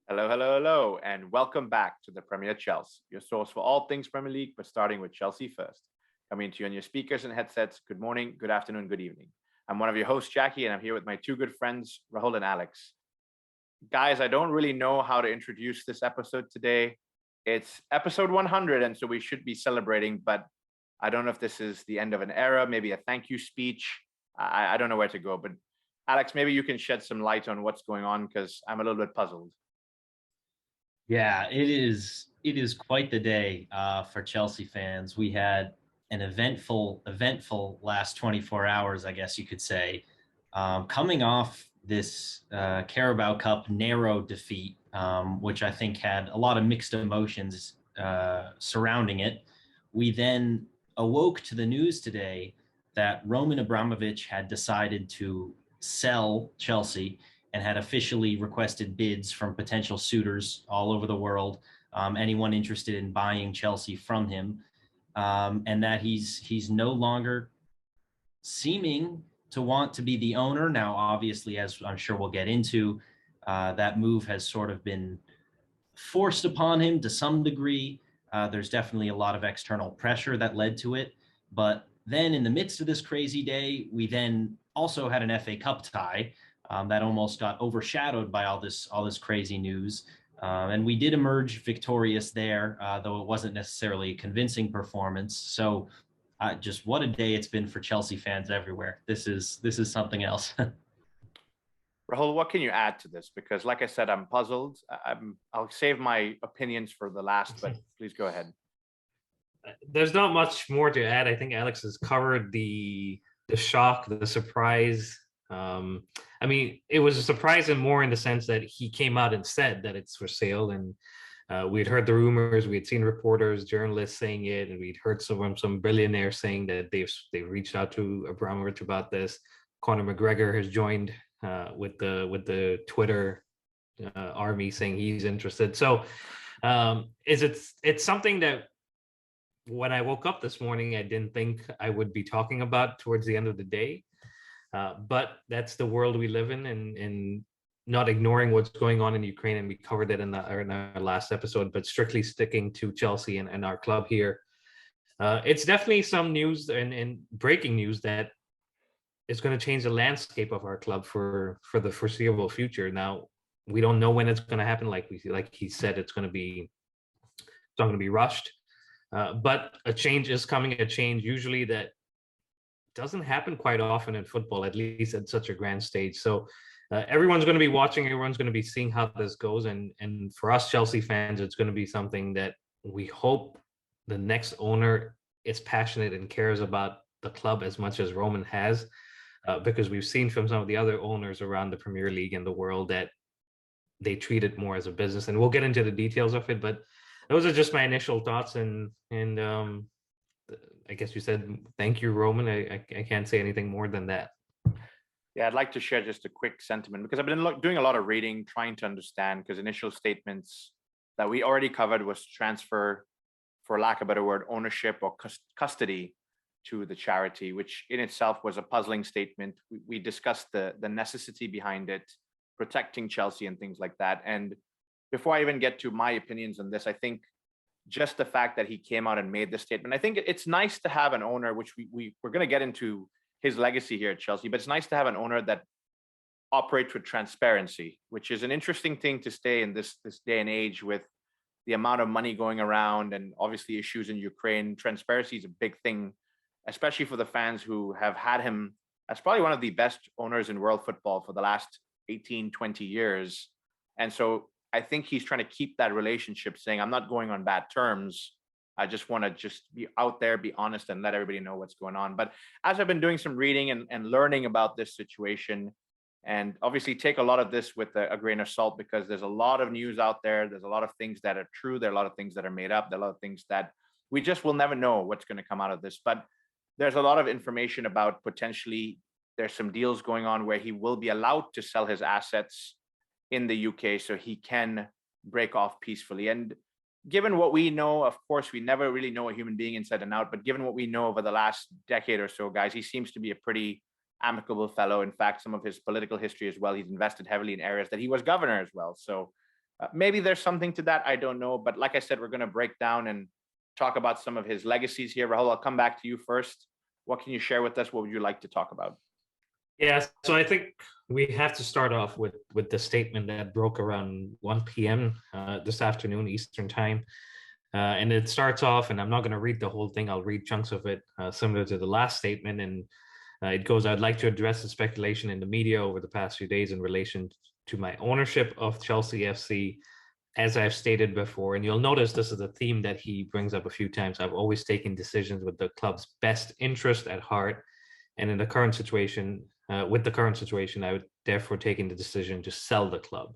Hello, hello, hello, and welcome back to the Premier Chelsea, your source for all things Premier League, but starting with Chelsea first. Coming to you on your speakers and headsets. Good morning, good afternoon, good evening. I'm one of your hosts, Jackie, and I'm here with my two good friends, Rahul and Alex. Guys, I don't really know how to introduce this episode today. It's episode 100, and so we should be celebrating, but I don't know if this is the end of an era, maybe a thank you speech. I don't know where to go, but Alex, maybe you can shed some light on what's going on because I'm a little bit puzzled. Yeah, it is quite the day for Chelsea fans. We had an eventful last 24 hours, I guess you could say, coming off this Carabao Cup narrow defeat, which I think had a lot of mixed emotions surrounding it. We then awoke to the news today that Roman Abramovich had decided to sell Chelsea and had officially requested bids from potential suitors all over the world, anyone interested in buying Chelsea from him, and that he's no longer seeming to want to be the owner. Now, obviously, as I'm sure we'll get into, that move has sort of been forced upon him to some degree. There's definitely a lot of external pressure that led to it. But then in the midst of this crazy day, we then also had an FA Cup tie that almost got overshadowed by all this crazy news. And we did emerge victorious there, though it wasn't necessarily a convincing performance. So just what a day it's been for Chelsea fans everywhere. This is something else. Rahul, what can you add to this? Because, like I said, I'm puzzled. I'll save my opinions for the last, but please go ahead. There's not much more to add. I think Alex has covered the shock, the surprise. I mean, it was a surprise and more in the sense that he came out and said that it's for sale, and we had heard the rumors, we had seen reporters, journalists saying it, and we'd heard some billionaires saying that they've reached out to Abramovich about this. Conor McGregor has joined with the Twitter army saying he's interested. So it's something that when I woke up this morning, I didn't think I would be talking about towards the end of the day. But that's the world we live in, and not ignoring what's going on in Ukraine. And we covered it in our last episode, but strictly sticking to Chelsea and our club here. It's definitely some news and breaking news that is going to change the landscape of our club for the foreseeable future. Now, we don't know when it's going to happen. Like he said, it's not going to be rushed. But a change is coming, a change usually that doesn't happen quite often in football, at least at such a grand stage. So everyone's going to be watching, everyone's going to be seeing how this goes. And for us Chelsea fans, it's going to be something that we hope the next owner is passionate and cares about the club as much as Roman has, because we've seen from some of the other owners around the Premier League and the world that they treat it more as a business. And we'll get into the details of it, but those are just my initial thoughts. And I guess you said thank you, Roman. I can't say anything more than that. Yeah, I'd like to share just a quick sentiment because I've been doing a lot of reading, trying to understand, because initial statements that we already covered was transfer, for lack of a better word, ownership or custody to the charity, which in itself was a puzzling statement. We discussed the necessity behind it, protecting Chelsea and things like that. And before I even get to my opinions on this, I think just the fact that he came out and made this statement, I think it's nice to have an owner, which we're going to get into his legacy here at Chelsea, but it's nice to have an owner that operates with transparency, which is an interesting thing to stay in this day and age with the amount of money going around and obviously issues in Ukraine. Transparency is a big thing, especially for the fans who have had him as probably one of the best owners in world football for the last 18, 20 years. And so I think he's trying to keep that relationship, saying, I'm not going on bad terms. I just want to just be out there, be honest, and let everybody know what's going on. But as I've been doing some reading and learning about this situation, and obviously take a lot of this with a grain of salt, because there's a lot of news out there. There's a lot of things that are true. There are a lot of things that are made up. There are a lot of things that we just will never know what's going to come out of this. But there's a lot of information about potentially there's some deals going on where he will be allowed to sell his assets in the UK so he can break off peacefully. And given what we know, of course, we never really know a human being inside and out, but given what we know over the last decade or so, guys, he seems to be a pretty amicable fellow. In fact, some of his political history as well, he's invested heavily in areas that he was governor as well. So Maybe there's something to that. I don't know. But like I said, we're going to break down and talk about some of his legacies here. Rahul, I'll come back to you first. What can you share with us? What would you like to talk about? Yeah, so I think we have to start off with the statement that broke around 1 p.m. This afternoon Eastern time. And it starts off, and I'm not going to read the whole thing. I'll read chunks of it, similar to the last statement. And it goes, I'd like to address the speculation in the media over the past few days in relation to my ownership of Chelsea FC. As I've stated before, and you'll notice this is a theme that he brings up a few times, I've always taken decisions with the club's best interest at heart. And in the current situation, with the current situation, I would therefore taking the decision to sell the club,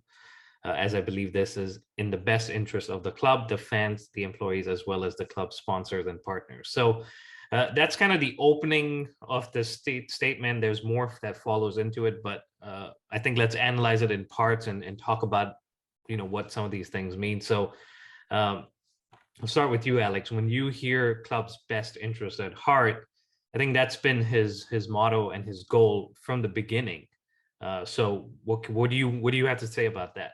as I believe this is in the best interest of the club, the fans, the employees, as well as the club sponsors and partners. So that's kind of the opening of the statement. There's more that follows into it, but I think let's analyze it in parts and talk about what some of these things mean. So I'll start with you, Alex. When you hear club's best interest at heart, I think that's been his motto and his goal from the beginning. So what do you have to say about that?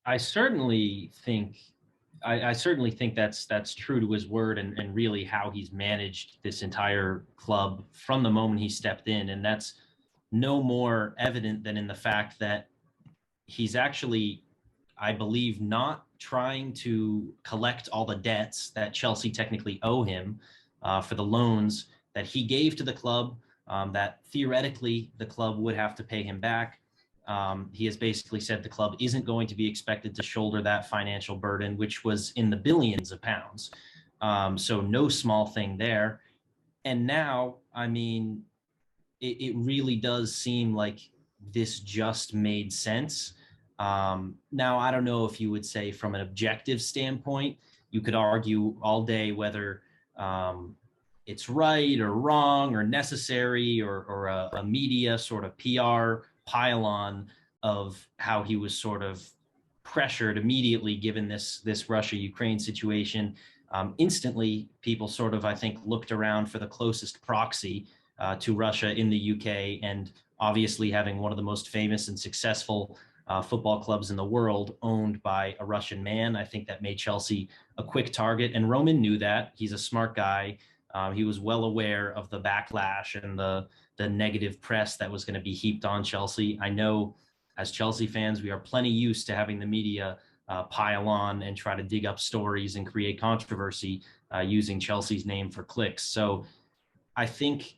I certainly think that's true to his word and really how he's managed this entire club from the moment he stepped in. And that's no more evident than in the fact that he's actually, I believe, not trying to collect all the debts that Chelsea technically owe him for the loans that he gave to the club, that theoretically the club would have to pay him back. He has basically said the club isn't going to be expected to shoulder that financial burden, which was in the billions of pounds. So no small thing there. And now, I mean, it really does seem like this just made sense. Now, I don't know if you would say from an objective standpoint, you could argue all day whether it's right or wrong or necessary or a media sort of PR pylon of how he was sort of pressured immediately given this Russia-Ukraine situation. Instantly, people sort of, I think, looked around for the closest proxy to Russia in the UK, and obviously having one of the most famous and successful football clubs in the world owned by a Russian man, I think that made Chelsea a quick target. And Roman knew that. He's a smart guy. He was well aware of the backlash and the negative press that was going to be heaped on Chelsea. I know as Chelsea fans, we are plenty used to having the media pile on and try to dig up stories and create controversy using Chelsea's name for clicks. So I think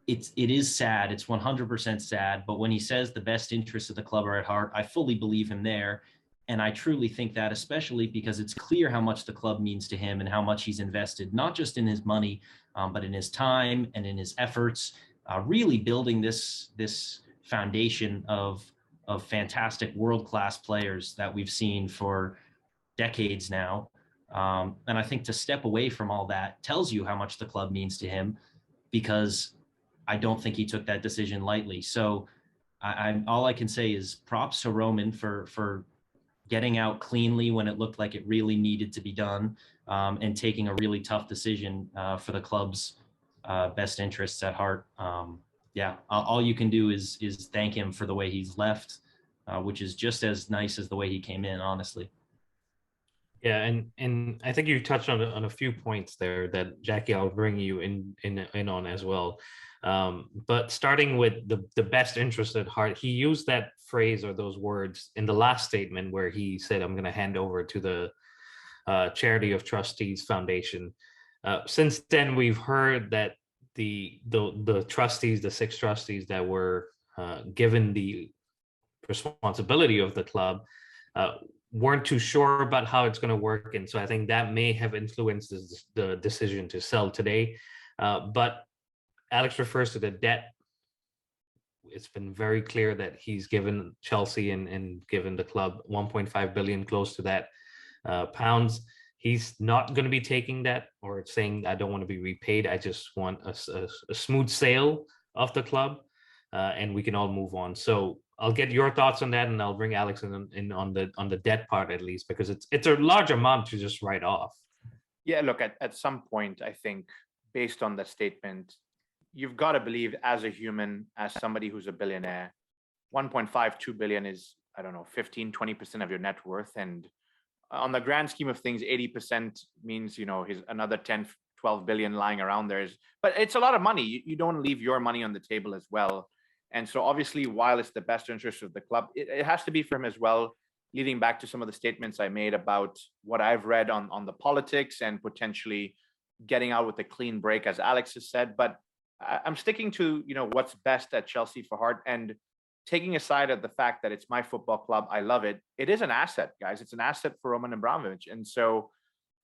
it is sad. It's 100% sad. But when he says the best interests of the club are at heart, I fully believe him there. And I truly think that, especially because it's clear how much the club means to him and how much he's invested, not just in his money, but in his time and in his efforts, really building this foundation of fantastic world-class players that we've seen for decades now. And I think to step away from all that tells you how much the club means to him, because I don't think he took that decision lightly. So all I can say is props to Roman for getting out cleanly when it looked like it really needed to be done, and taking a really tough decision for the club's best interests at heart. Yeah, all you can do is thank him for the way he's left, which is just as nice as the way he came in, honestly. Yeah, and I think you touched on a few points there that, Jackie, I'll bring you in on as well. But starting with the best interest at heart, he used that phrase or those words in the last statement where he said, I'm going to hand over to the Charity of Trustees Foundation. Since then, we've heard that the trustees, the 6 trustees that were given the responsibility of the club, weren't too sure about how it's going to work. And so I think that may have influenced the decision to sell today. But Alex refers to the debt. It's been very clear that he's given Chelsea and given the club 1.5 billion, close to that, pounds. He's not going to be taking that or saying, I don't want to be repaid. I just want a smooth sale of the club, and we can all move on. So I'll get your thoughts on that, and I'll bring Alex in on the debt part, at least, because it's a large amount to just write off. Yeah, look, at some point, I think, based on the statement, you've got to believe as a human, as somebody who's a billionaire, 1.52 billion is I don't know, 15-20% of your net worth. And on the grand scheme of things, 80% means, his another 10-12 billion lying around there but it's a lot of money. You don't leave your money on the table as well. And so obviously, while it's the best interest of the club, it has to be for him as well, leading back to some of the statements I made about what I've read on the politics and potentially getting out with a clean break, as Alex has said. But I'm sticking to, what's best at Chelsea for Hart, and taking aside of the fact that it's my football club, I love it. It is an asset, guys. It's an asset for Roman Abramovich. And so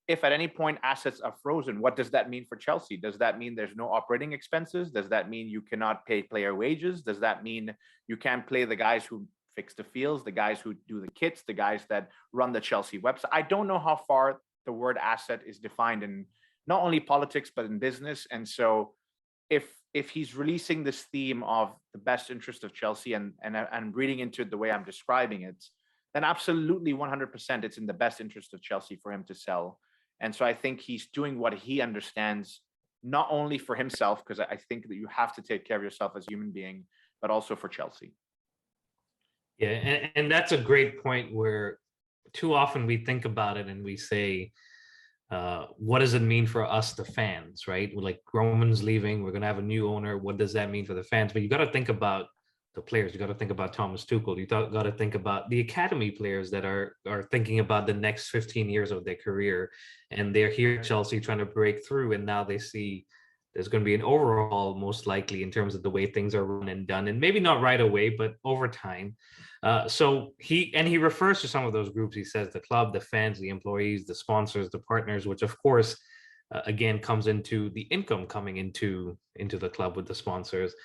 if at any point assets are frozen, what does that mean for Chelsea? Does that mean there's no operating expenses? Does that mean you cannot pay player wages? Does that mean you can't play the guys who fix the fields, the guys who do the kits, the guys that run the Chelsea website? I don't know how far the word asset is defined in not only politics, but in business. And so if he's releasing this theme of the best interest of Chelsea, and I'm reading into it the way I'm describing it, then absolutely 100% it's in the best interest of Chelsea for him to sell. And so I think he's doing what he understands, not only for himself, because I think that you have to take care of yourself as a human being, but also for Chelsea. Yeah, and that's a great point, where too often we think about it and we say, what does it mean for us, the fans, right? We're like, Roman's leaving, we're going to have a new owner. What does that mean for the fans? But you got to think about the players. You got to think about Thomas Tuchel. You got to think about the academy players that are thinking about the next 15 years of their career. And they're here at Chelsea trying to break through. And now they see there's going to be an overhaul, most likely, in terms of the way things are run and done. And maybe not right away, but over time. So he refers to some of those groups. He says the club, the fans, the employees, the sponsors, the partners, which of course, again, comes into the income coming into the club with the sponsors.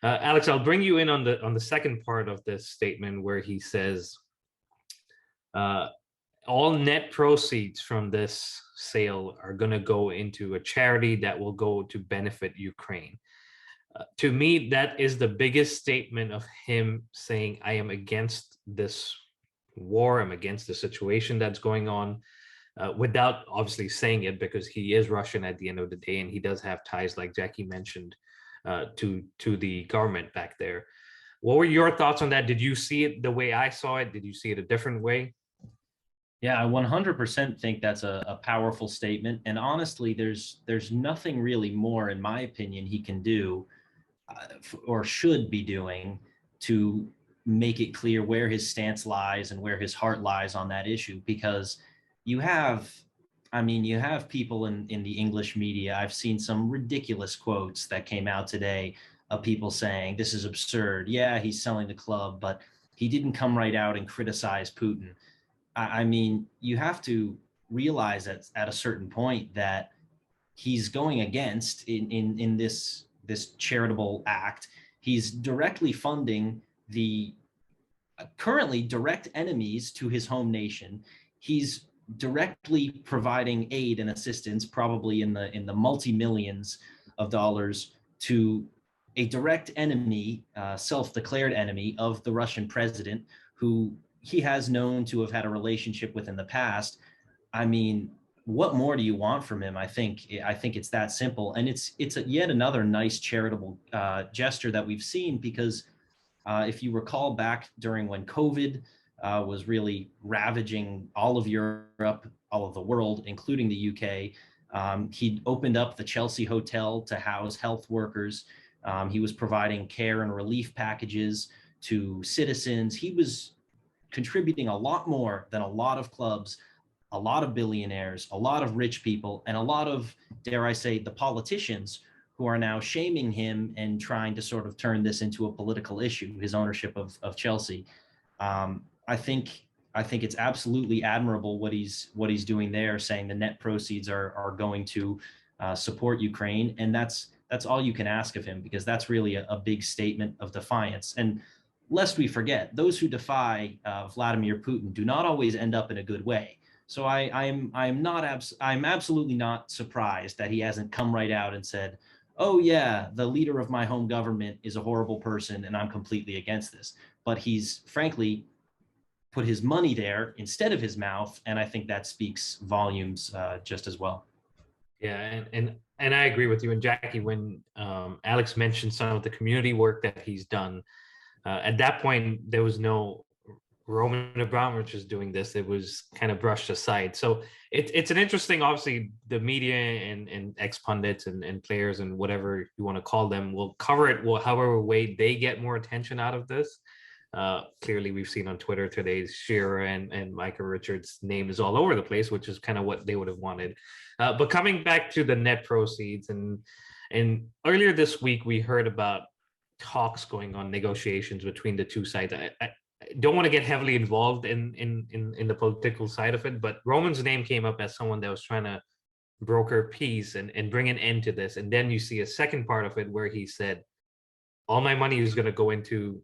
Alex, I'll bring you in on the second part of this statement, where he says, all net proceeds from this sale are going to go into a charity that will go to benefit Ukraine. To me, that is the biggest statement of him saying, I am against this war, I'm against the situation that's going on, without obviously saying it, because he is Russian at the end of the day, and he does have ties, like Jackie mentioned, to the government back there. What were your thoughts on that? Did you see it the way I saw it? Did you see it a different way? Yeah, I 100% think that's a powerful statement. And honestly, there's nothing really more, in my opinion, he can do or should be doing to make it clear where his stance lies and where his heart lies on that issue. Because you have people in the English media. I've seen some ridiculous quotes that came out today of people saying, this is absurd. Yeah, he's selling the club, but he didn't come right out and criticize Putin. I mean, you have to realize that at a certain point that he's going against in this charitable act. He's directly funding the currently direct enemies to his home nation. He's directly providing aid and assistance, probably in the multi-millions of dollars, to a direct enemy, self-declared enemy of the Russian president, who he has known to have had a relationship with in the past. I mean, what more do you want from him? I think it's that simple. And it's yet another nice charitable gesture that we've seen, because if you recall back during when COVID was really ravaging all of Europe, all of the world, including the UK, he opened up the Chelsea Hotel to house health workers. He was providing care and relief packages to citizens. He was contributing a lot more than a lot of clubs, a lot of billionaires, a lot of rich people, and a lot of, dare I say, the politicians who are now shaming him and trying to sort of turn this into a political issue, his ownership of Chelsea. I think it's absolutely admirable what he's doing there, saying the net proceeds are going to support Ukraine. And that's all you can ask of him, because that's really a big statement of defiance. And lest we forget, those who defy Vladimir Putin do not always end up in a good way. So I'm absolutely not surprised that he hasn't come right out and said, oh yeah, the leader of my home government is a horrible person and I'm completely against this. But he's frankly put his money there instead of his mouth, and I think that speaks volumes just as well. Yeah, and I agree with you. And Jackie, when Alex mentioned some of the community work that he's done, at that point there was no Roman Abramovich is doing this, it was kind of brushed aside. So it's an interesting, obviously, the media and ex pundits and players and whatever you want to call them will cover it however way they get more attention out of this. Clearly, we've seen on Twitter today, Shearer and Micah Richards' name is all over the place, which is kind of what they would have wanted. But coming back to the net proceeds, and earlier this week we heard about talks going on, negotiations between the two sides. I don't want to get heavily involved in the political side of it, but Roman's name came up as someone that was trying to broker peace and bring an end to this. And then you see a second part of it where he said, all my money is going to go into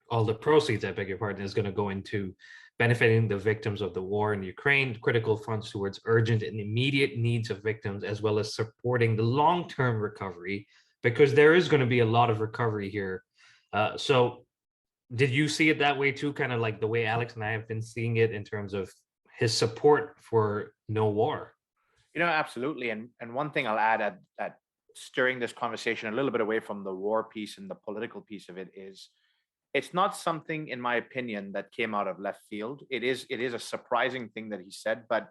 all the proceeds, I beg your pardon, is going to go into benefiting the victims of the war in Ukraine, critical funds towards urgent and immediate needs of victims, as well as supporting the long-term recovery, because there is going to be a lot of recovery here. So did you see it that way too? Kind of like the way Alex and I have been seeing it in terms of his support for no war? Absolutely. And one thing I'll add at stirring this conversation a little bit away from the war piece and the political piece of it is, it's not something, in my opinion, that came out of left field. It is a surprising thing that he said, but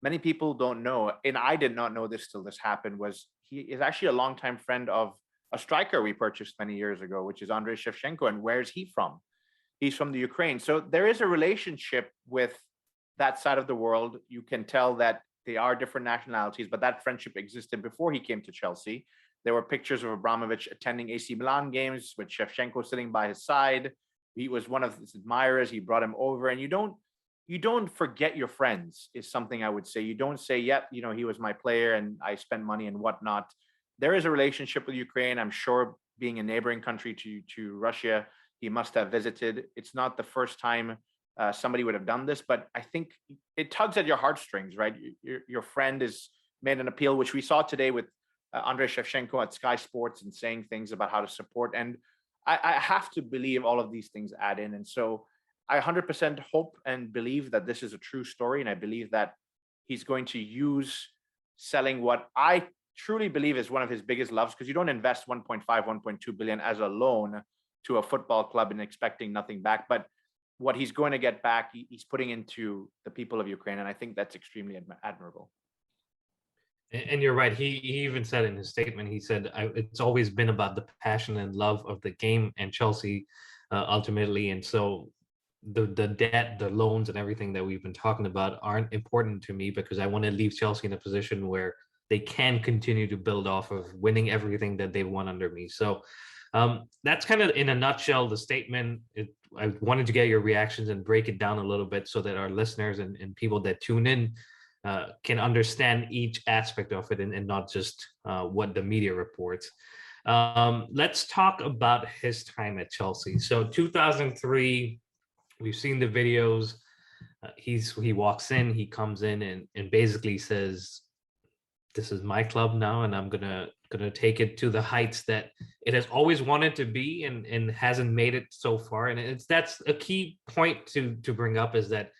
many people don't know, and I did not know this till this happened, was he is actually a longtime friend of a striker we purchased many years ago, which is Andrei Shevchenko. And where's he from? He's from the Ukraine. So there is a relationship with that side of the world. You can tell that they are different nationalities, but that friendship existed before he came to Chelsea. There were pictures of Abramovich attending AC Milan games with Shevchenko sitting by his side. He was one of his admirers. He brought him over. And you don't forget your friends, is something I would say. You don't say, yep, he was my player and I spent money and whatnot. There is a relationship with Ukraine. I'm sure, being a neighboring country to Russia, he must have visited. It's not the first time somebody would have done this, but I think it tugs at your heartstrings, right? Your friend has made an appeal, which we saw today with Andrei Shevchenko at Sky Sports, and saying things about how to support. And I have to believe all of these things add in. And so I 100% hope and believe that this is a true story. And I believe that he's going to use selling what I truly believe is one of his biggest loves, because you don't invest 1.5, 1.2 billion as a loan to a football club and expecting nothing back. But what he's going to get back, he's putting into the people of Ukraine. And I think that's extremely admirable. And you're right. He even said in his statement, he said, it's always been about the passion and love of the game and Chelsea ultimately. And so the debt, the loans and everything that we've been talking about aren't important to me, because I want to leave Chelsea in a position where they can continue to build off of winning everything that they've won under me. So that's kind of in a nutshell the statement. I wanted to get your reactions and break it down a little bit so that our listeners and people that tune in can understand each aspect of it, and not just what the media reports. Let's talk about his time at Chelsea. So 2003, we've seen the videos. He walks in, he comes in and basically says, this is my club now, and I'm gonna take it to the heights that it has always wanted to be, and hasn't made it so far. And that's a key point to bring up, is that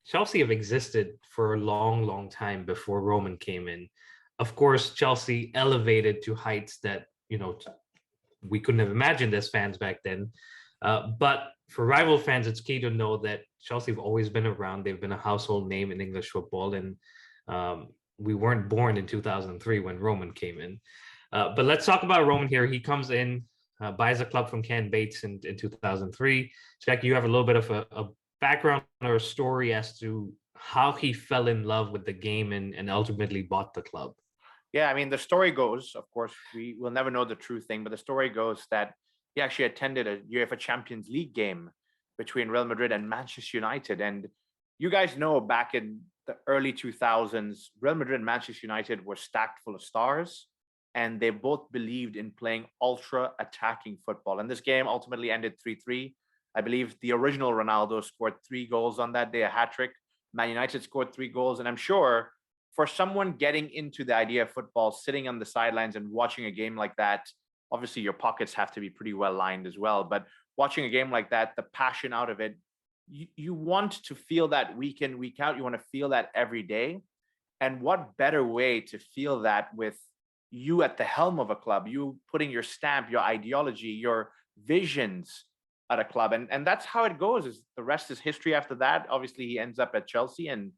Chelsea have existed for a long, long time before Roman came in. Of course, Chelsea elevated to heights that we couldn't have imagined as fans back then. But for rival fans, it's key to know that Chelsea have always been around. They've been a household name in English football, and we weren't born in 2003 when Roman came in. But let's talk about Roman here. He comes in, buys a club from Ken Bates in 2003. Jack, you have a little bit of a background or a story as to how he fell in love with the game and ultimately bought the club. Yeah, I mean, the story goes, of course, we will never know the true thing, but the story goes that he actually attended a UEFA Champions League game between Real Madrid and Manchester United. And you guys know, back in the early 2000s, Real Madrid and Manchester United were stacked full of stars, and they both believed in playing ultra attacking football. And this game ultimately ended 3-3. I believe the original Ronaldo scored 3 goals on that day, a hat trick. Man United scored 3 goals. And I'm sure for someone getting into the idea of football, sitting on the sidelines and watching a game like that, obviously your pockets have to be pretty well lined as well. But watching a game like that, the passion out of it, you want to feel that week in, week out. You want to feel that every day. And what better way to feel that with you at the helm of a club, you putting your stamp, your ideology, your visions at a club. And that's how it goes. Is the rest is history after that. Obviously, he ends up at Chelsea and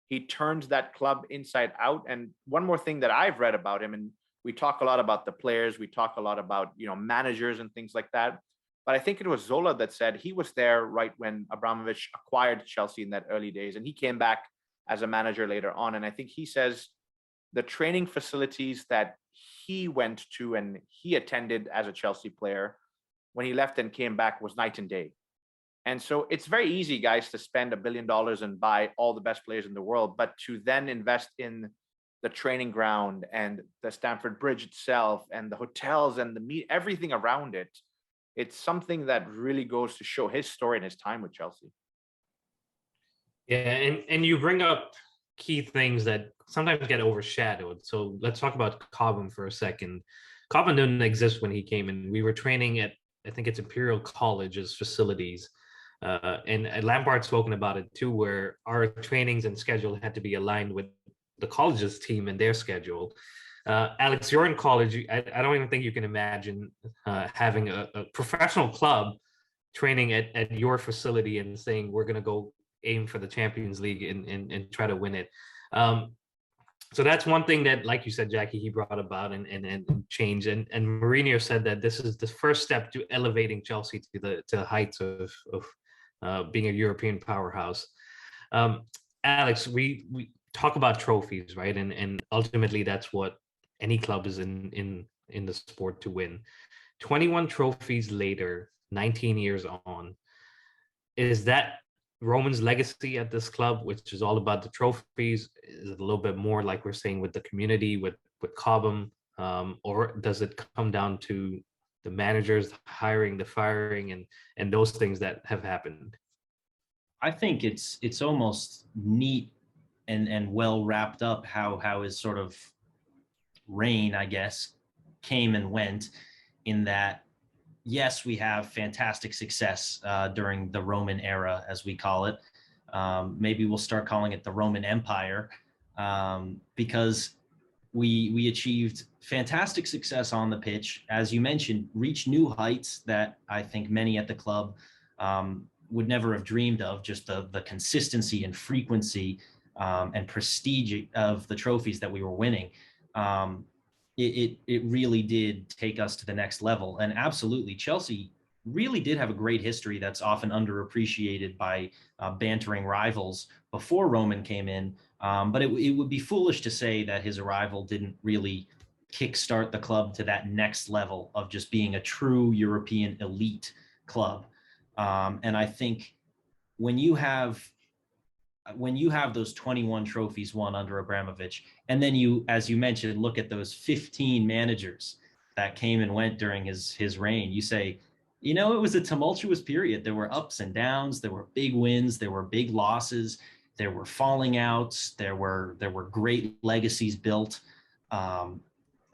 he turns that club inside out. And one more thing that I've read about him, and we talk a lot about the players, we talk a lot about, managers and things like that. But I think it was Zola that said he was there right when Abramovich acquired Chelsea in that early days, and he came back as a manager later on. And I think he says the training facilities that he went to and he attended as a Chelsea player when he left and came back was night and day. And so it's very easy, guys, to spend $1 billion and buy all the best players in the world, but to then invest in the training ground and the Stamford Bridge itself and the hotels and everything around it, it's something that really goes to show his story and his time with Chelsea. Yeah, and you bring up key things that sometimes get overshadowed. So let's talk about Cobham for a second. Cobham didn't exist when he came in. We were training at, I think it's Imperial College's facilities. And Lampard's spoken about it too, where our trainings and schedule had to be aligned with the college's team and their schedule. Alex, you're in college. I don't even think you can imagine having a professional club training at your facility and saying, we're going to go aim for the Champions League and try to win it. So that's one thing that, like you said, Jackie, he brought about and change. And Mourinho said that this is the first step to elevating Chelsea to the heights of being a European powerhouse. Alex, we talk about trophies, right? And ultimately, that's what any club is in the sport to win. 21 trophies later, 19 years on, is that Roman's legacy at this club, which is all about the trophies? Is it a little bit more like we're saying with the community, with Cobham, or does it come down to the managers, the hiring, the firing, and those things that have happened? I think it's almost neat and well wrapped up how his sort of reign, I guess, came and went, in that, yes, we have fantastic success during the Roman era, as we call it. Maybe we'll start calling it the Roman Empire, because we achieved fantastic success on the pitch, as you mentioned, reached new heights that I think many at the club would never have dreamed of. Just the consistency and frequency and prestige of the trophies that we were winning. It really did take us to the next level. And absolutely, Chelsea really did have a great history that's often underappreciated by bantering rivals before Roman came in. But it would be foolish to say that his arrival didn't really kickstart the club to that next level of just being a true European elite club. And I think when you have those 21 trophies won under Abramovich, and then you, as you mentioned, look at those 15 managers that came and went during his reign, you say, it was a tumultuous period. There were ups and downs, there were big wins, there were big losses, there were falling outs, there were great legacies built.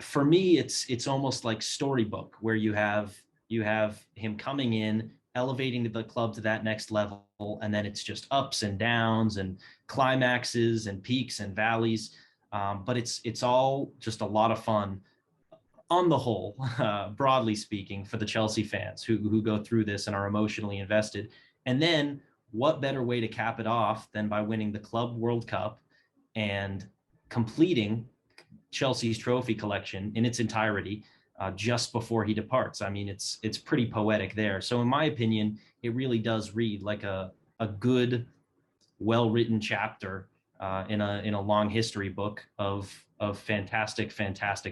For me, it's almost like storybook, where you have him coming in, elevating the club to that next level, and then it's just ups and downs and climaxes and peaks and valleys. But it's all just a lot of fun on the whole, broadly speaking, for the Chelsea fans who go through this and are emotionally invested. And then what better way to cap it off than by winning the Club World Cup and completing Chelsea's trophy collection in its entirety just before he departs. I mean, it's pretty poetic there. So in my opinion, it really does read like a good, well-written chapter in a long history book of fantastic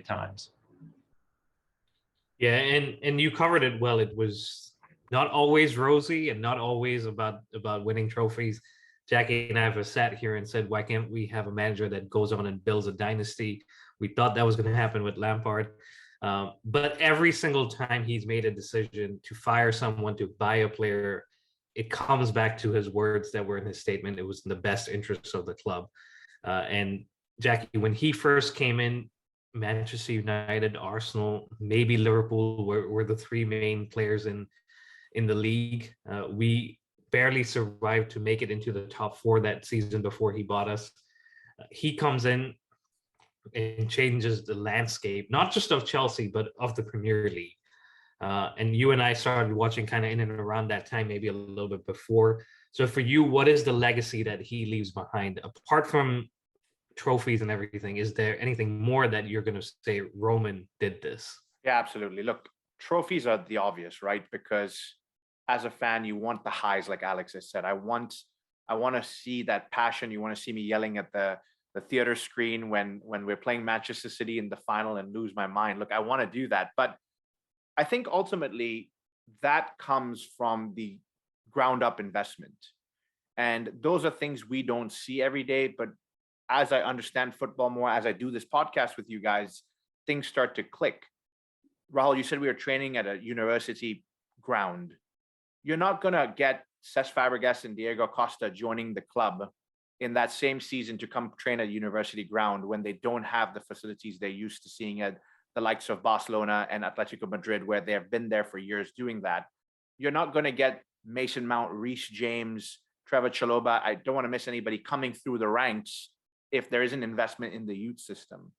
times. Yeah, and you covered it well. It was not always rosy and not always about winning trophies. Jackie and I have sat here and said, why can't we have a manager that goes on and builds a dynasty? We thought that was going to happen with Lampard. But every single time he's made a decision to fire someone, to buy a player, it comes back to his words that were in his statement. It was in the best interests of the club. And Jackie, when he first came in, Manchester United, Arsenal, maybe Liverpool were the three main players in the league. We barely survived to make it into the top four that season before he bought us. He comes in and changes the landscape, not just of Chelsea, but of the Premier League. And you and I started watching kind of in and around that time, maybe a little bit before. So for you, what is the legacy that he leaves behind? Apart from trophies and everything, is there anything more that you're going to say Roman did this? Yeah, absolutely. Look, trophies are the obvious, right? Because as a fan, you want the highs, like Alex has said. I want to see that passion. You want to see me yelling at the theater screen when we're playing Manchester City in the final and lose my mind. Look, I want to do that. But I think ultimately that comes from the ground up investment. And those are things we don't see every day. But as I understand football more, as I do this podcast with you guys, things start to click. Rahul, you said we were training at a university ground. You're not going to get Cesc Fabregas and Diego Costa joining the club in that same season to come train at university ground when they don't have the facilities they're used to seeing at the likes of Barcelona and Atletico Madrid, where they have been there for years doing that. You're not going to get Mason Mount, Reece James, Trevor Chalobah. I don't want to miss anybody coming through the ranks if there is an investment in the youth system.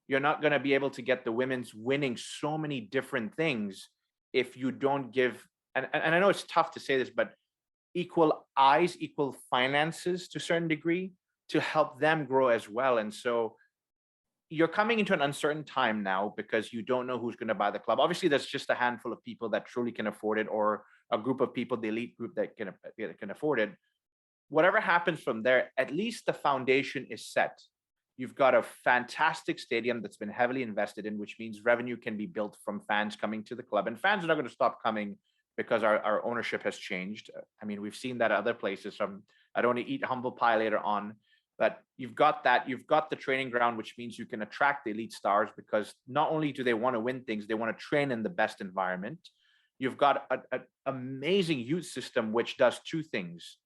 You're not going to be able to get the women's winning so many different things if you don't give, and I know it's tough to say this, but equal eyes, equal finances to a certain degree to help them grow as well. And so you're coming into an uncertain time now because you don't know who's going to buy the club. Obviously, there's just a handful of people that truly can afford it, or a group of people, the elite group that can afford it. Whatever happens from there, at least the foundation is set. You've got a fantastic stadium that's been heavily invested in, which means revenue can be built from fans coming to the club. And fans are not going to stop coming because our ownership has changed. I mean, we've seen that at other places. I don't want to eat humble pie later on, but you've got that. You've got the training ground, which means you can attract the elite stars because not only do they want to win things, they want to train in the best environment. You've got an amazing youth system, which does two things.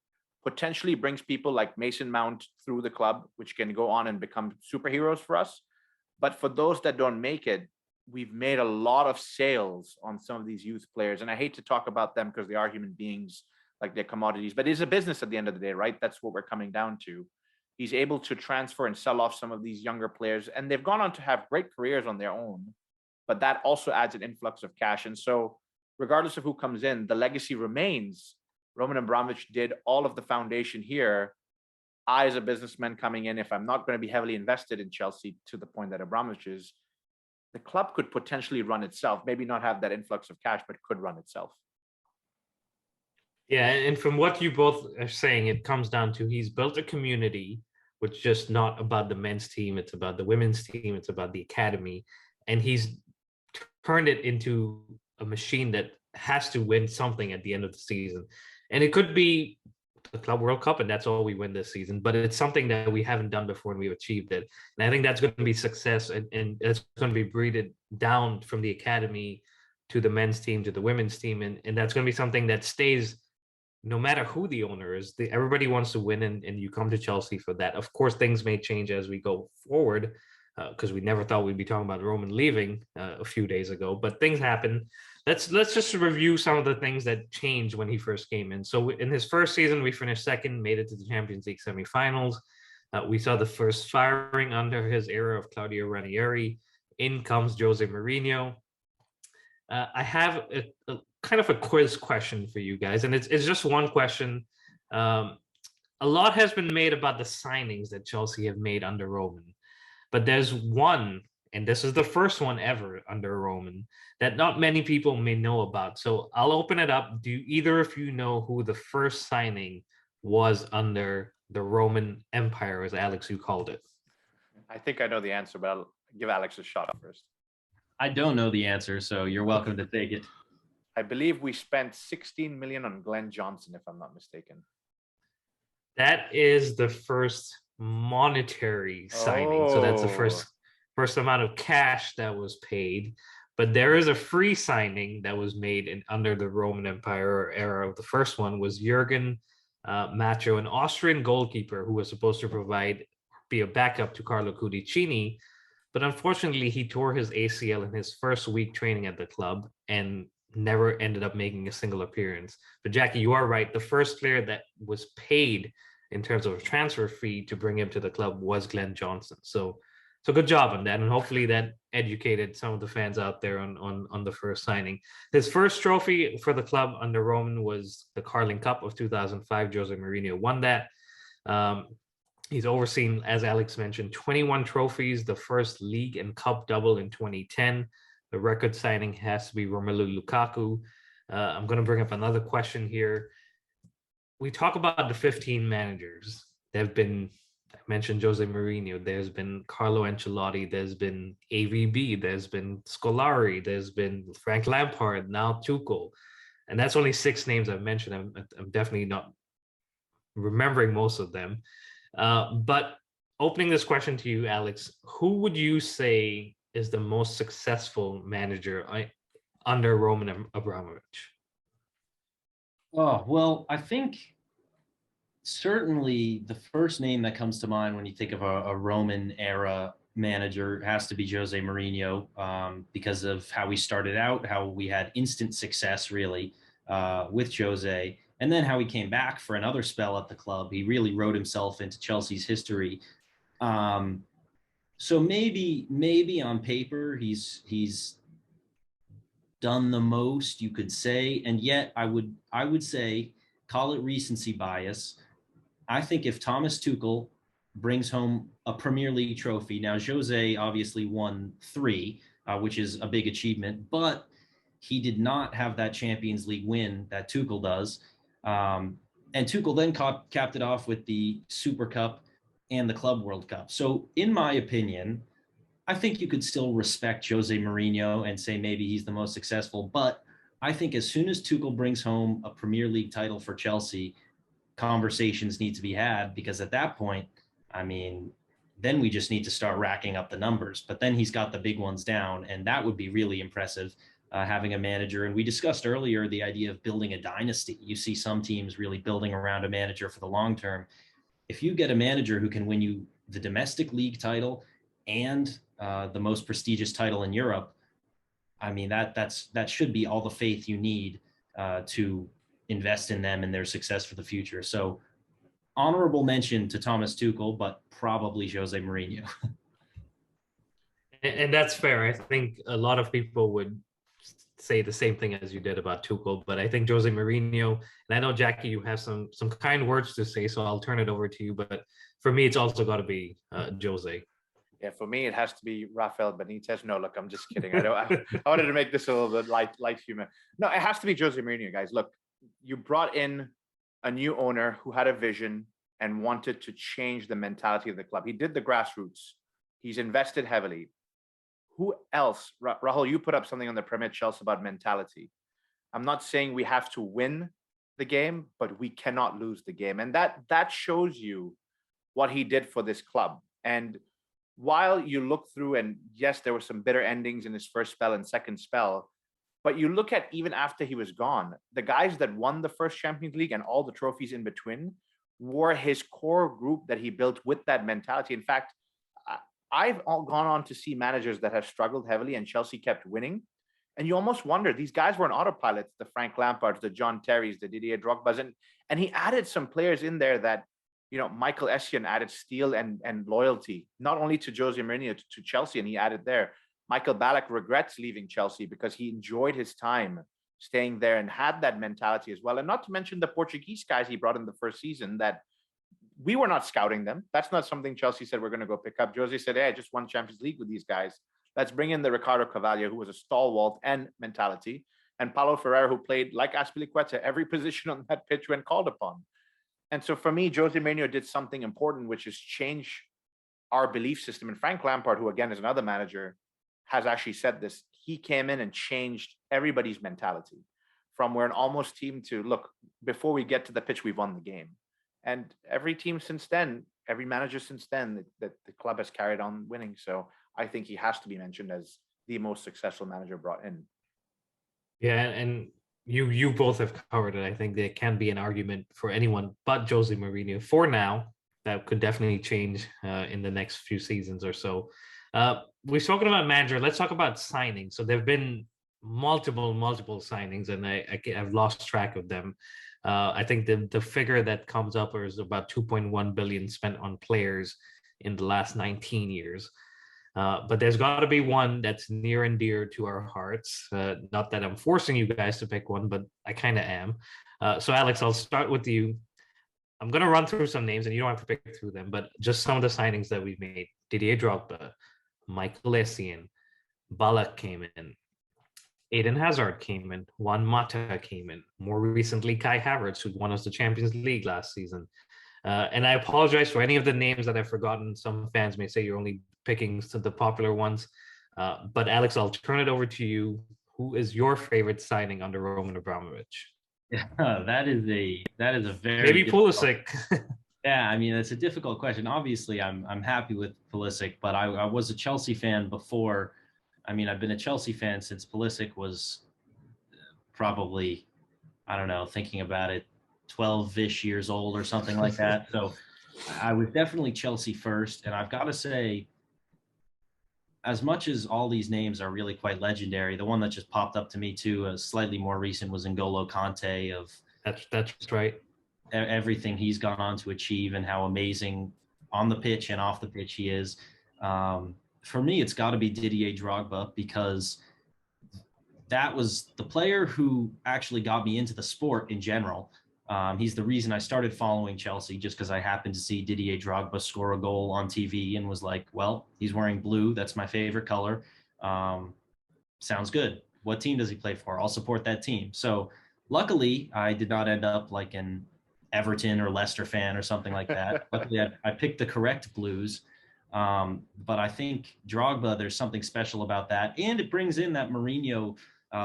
Potentially brings people like Mason Mount through the club, which can go on and become superheroes for us. But for those that don't make it, we've made a lot of sales on some of these youth players. And I hate to talk about them because they are human beings, like they're commodities, but it's a business at the end of the day, right? That's what we're coming down to. He's able to transfer and sell off some of these younger players, and they've gone on to have great careers on their own. But that also adds an influx of cash. And so regardless of who comes in, the legacy remains. Roman Abramovich did all of the foundation here. I, as a businessman coming in, if I'm not going to be heavily invested in Chelsea to the point that Abramovich is, the club could potentially run itself. Maybe not have that influx of cash, but could run itself. Yeah, and from what you both are saying, it comes down to he's built a community, which is just not about the men's team. It's about the women's team. It's about the academy. And he's turned it into a machine that has to win something at the end of the season. And it could be the Club World Cup, and that's all we win this season. But it's something that we haven't done before, and we've achieved it. And I think that's going to be success, and it's going to be breeded down from the academy to the men's team to the women's team, and that's going to be something that stays no matter who the owner is. Everybody wants to win, and you come to Chelsea for that. Of course, things may change as we go forward, because we never thought we'd be talking about Roman leaving a few days ago, but things happen. Let's just review some of the things that changed when he first came in. So in his first season, we finished second, made it to the Champions League semifinals. We saw the first firing under his era of Claudio Ranieri. In comes Jose Mourinho. I have a kind of a quiz question for you guys, and it's just one question. A lot has been made about the signings that Chelsea have made under Roman, but there's one, and this is the first one ever under Roman, that not many people may know about. So I'll open it up. Do either of you know who the first signing was under the Roman Empire, as Alex, you called it? I think I know the answer, but I'll give Alex a shot first. I don't know the answer, so you're welcome to take it. I believe we spent 16 million on Glenn Johnson, if I'm not mistaken. That is the first monetary signing. So that's the first amount of cash that was paid. But there is a free signing that was made under the Roman Empire era. The first one was Jürgen Macho, an Austrian goalkeeper who was supposed to be a backup to Carlo Cudicini. But unfortunately, he tore his ACL in his first week training at the club and never ended up making a single appearance. But Jackie, you are right. The first player that was paid in terms of a transfer fee to bring him to the club was Glenn Johnson. So So good job on that, and hopefully that educated some of the fans out there on the first signing. His first trophy for the club under Roman was the Carling Cup of 2005. Jose Mourinho won that. He's overseen, as Alex mentioned, 21 trophies, the first league and cup double in 2010. The record signing has to be Romelu Lukaku. I'm going to bring up another question here. We talk about the 15 managers. There have been, I mentioned Jose Mourinho, there's been Carlo Ancelotti, there's been AVB, there's been Scolari, there's been Frank Lampard, now Tuchel. And that's only 6 names I've mentioned. I'm definitely not remembering most of them. But opening this question to you, Alex, who would you say is the most successful manager under Roman Abramovich? Oh, well, I think certainly the first name that comes to mind when you think of a Roman era manager has to be Jose Mourinho, because of how we started out, how we had instant success really with Jose, and then how he came back for another spell at the club. He really wrote himself into Chelsea's history. So maybe on paper he's done the most, you could say, and yet I would say, call it recency bias. I think if Thomas Tuchel brings home a Premier League trophy, now Jose obviously won 3, which is a big achievement, but he did not have that Champions League win that Tuchel does. And Tuchel then capped it off with the Super Cup and the Club World Cup. So in my opinion, I think you could still respect Jose Mourinho and say maybe he's the most successful. But I think as soon as Tuchel brings home a Premier League title for Chelsea, conversations need to be had, because at that point, I mean, then we just need to start racking up the numbers. But then he's got the big ones down, and that would be really impressive, having a manager. And we discussed earlier the idea of building a dynasty. You see some teams really building around a manager for the long term. If you get a manager who can win you the domestic league title and the most prestigious title in Europe, I mean, that should be all the faith you need to invest in them and their success for the future. So honorable mention to Thomas Tuchel, but probably Jose Mourinho. And that's fair. I think a lot of people would say the same thing as you did about Tuchel, but I think Jose Mourinho, and I know, Jackie, you have some kind words to say, so I'll turn it over to you. But for me, it's also got to be Jose. Yeah, for me, it has to be Rafael Benitez. No, look, I'm just kidding. I wanted to make this a little bit light humor. No, it has to be Jose Mourinho, guys. Look, you brought in a new owner who had a vision and wanted to change the mentality of the club. He did the grassroots. He's invested heavily. Who else? Rahul, you put up something on the Premier Chelsea about mentality. I'm not saying we have to win the game, but we cannot lose the game. And that shows you what he did for this club. And while you look through, and yes, there were some bitter endings in his first spell and second spell, but you look at even after he was gone, the guys that won the first Champions League and all the trophies in between were his core group that he built with that mentality. In fact, I've gone on to see managers that have struggled heavily and Chelsea kept winning. And you almost wonder, these guys were on autopilots, the Frank Lampards, the John Terrys, the Didier Drogbas, and he added some players in there that, you know, Michael Essien added steel and loyalty, not only to Jose Mourinho, to Chelsea, and he added there. Michael Ballack regrets leaving Chelsea because he enjoyed his time staying there and had that mentality as well. And not to mention the Portuguese guys he brought in the first season that we were not scouting them. That's not something Chelsea said we're going to go pick up. Jose said, hey, I just won Champions League with these guys. Let's bring in the Ricardo Carvalho, who was a stalwart and mentality, and Paulo Ferreira, who played like Azpilicueta every position on that pitch when called upon. And so for me, Jose Mourinho did something important, which is change our belief system. And Frank Lampard, who again is another manager, has actually said this. He came in and changed everybody's mentality from we're an almost team to, look, before we get to the pitch, we've won the game. And every team since then, every manager since then, that the club has carried on winning. So I think he has to be mentioned as the most successful manager brought in. Yeah, and you both have covered it. I think there can be an argument for anyone but Jose Mourinho for now. That could definitely change in the next few seasons or so. We've spoken about manager. Let's talk about signings. So there have been multiple signings, and I've lost track of them. I think the figure that comes up is about 2.1 billion spent on players in the last 19 years. But there's got to be one that's near and dear to our hearts. Not that I'm forcing you guys to pick one, but I kind of am. So, Alex, I'll start with you. I'm going to run through some names, and you don't have to pick through them, but just some of the signings that we've made. Didier Drogba, Michael Essien, Ballack came in. Eden Hazard came in. Juan Mata came in. More recently, Kai Havertz, who won us the Champions League last season. And I apologize for any of the names that I've forgotten. Some fans may say you're only picking some of the popular ones. But Alex, I'll turn it over to you. Who is your favorite signing under Roman Abramovich? Yeah, that is a very maybe Pulisic. Yeah, I mean, it's a difficult question. Obviously, I'm happy with Pulisic, but I was a Chelsea fan before. I mean, I've been a Chelsea fan since Pulisic was probably, I don't know, thinking about it, 12-ish years old or something like that. So I was definitely Chelsea first. And I've got to say, as much as all these names are really quite legendary, the one that just popped up to me too, slightly more recent, was N'Golo Kante. That's right. Everything he's gone on to achieve and how amazing on the pitch and off the pitch he is. For me, it's got to be Didier Drogba, because that was the player who actually got me into the sport in general. He's the reason I started following Chelsea, just because I happened to see Didier Drogba score a goal on TV and was like, well, he's wearing blue. That's my favorite color. Sounds good. What team does he play for? I'll support that team. So luckily, I did not end up like an Everton or Leicester fan or something like that. Luckily, I picked the correct blues. But I think Drogba, there's something special about that. And it brings in that Mourinho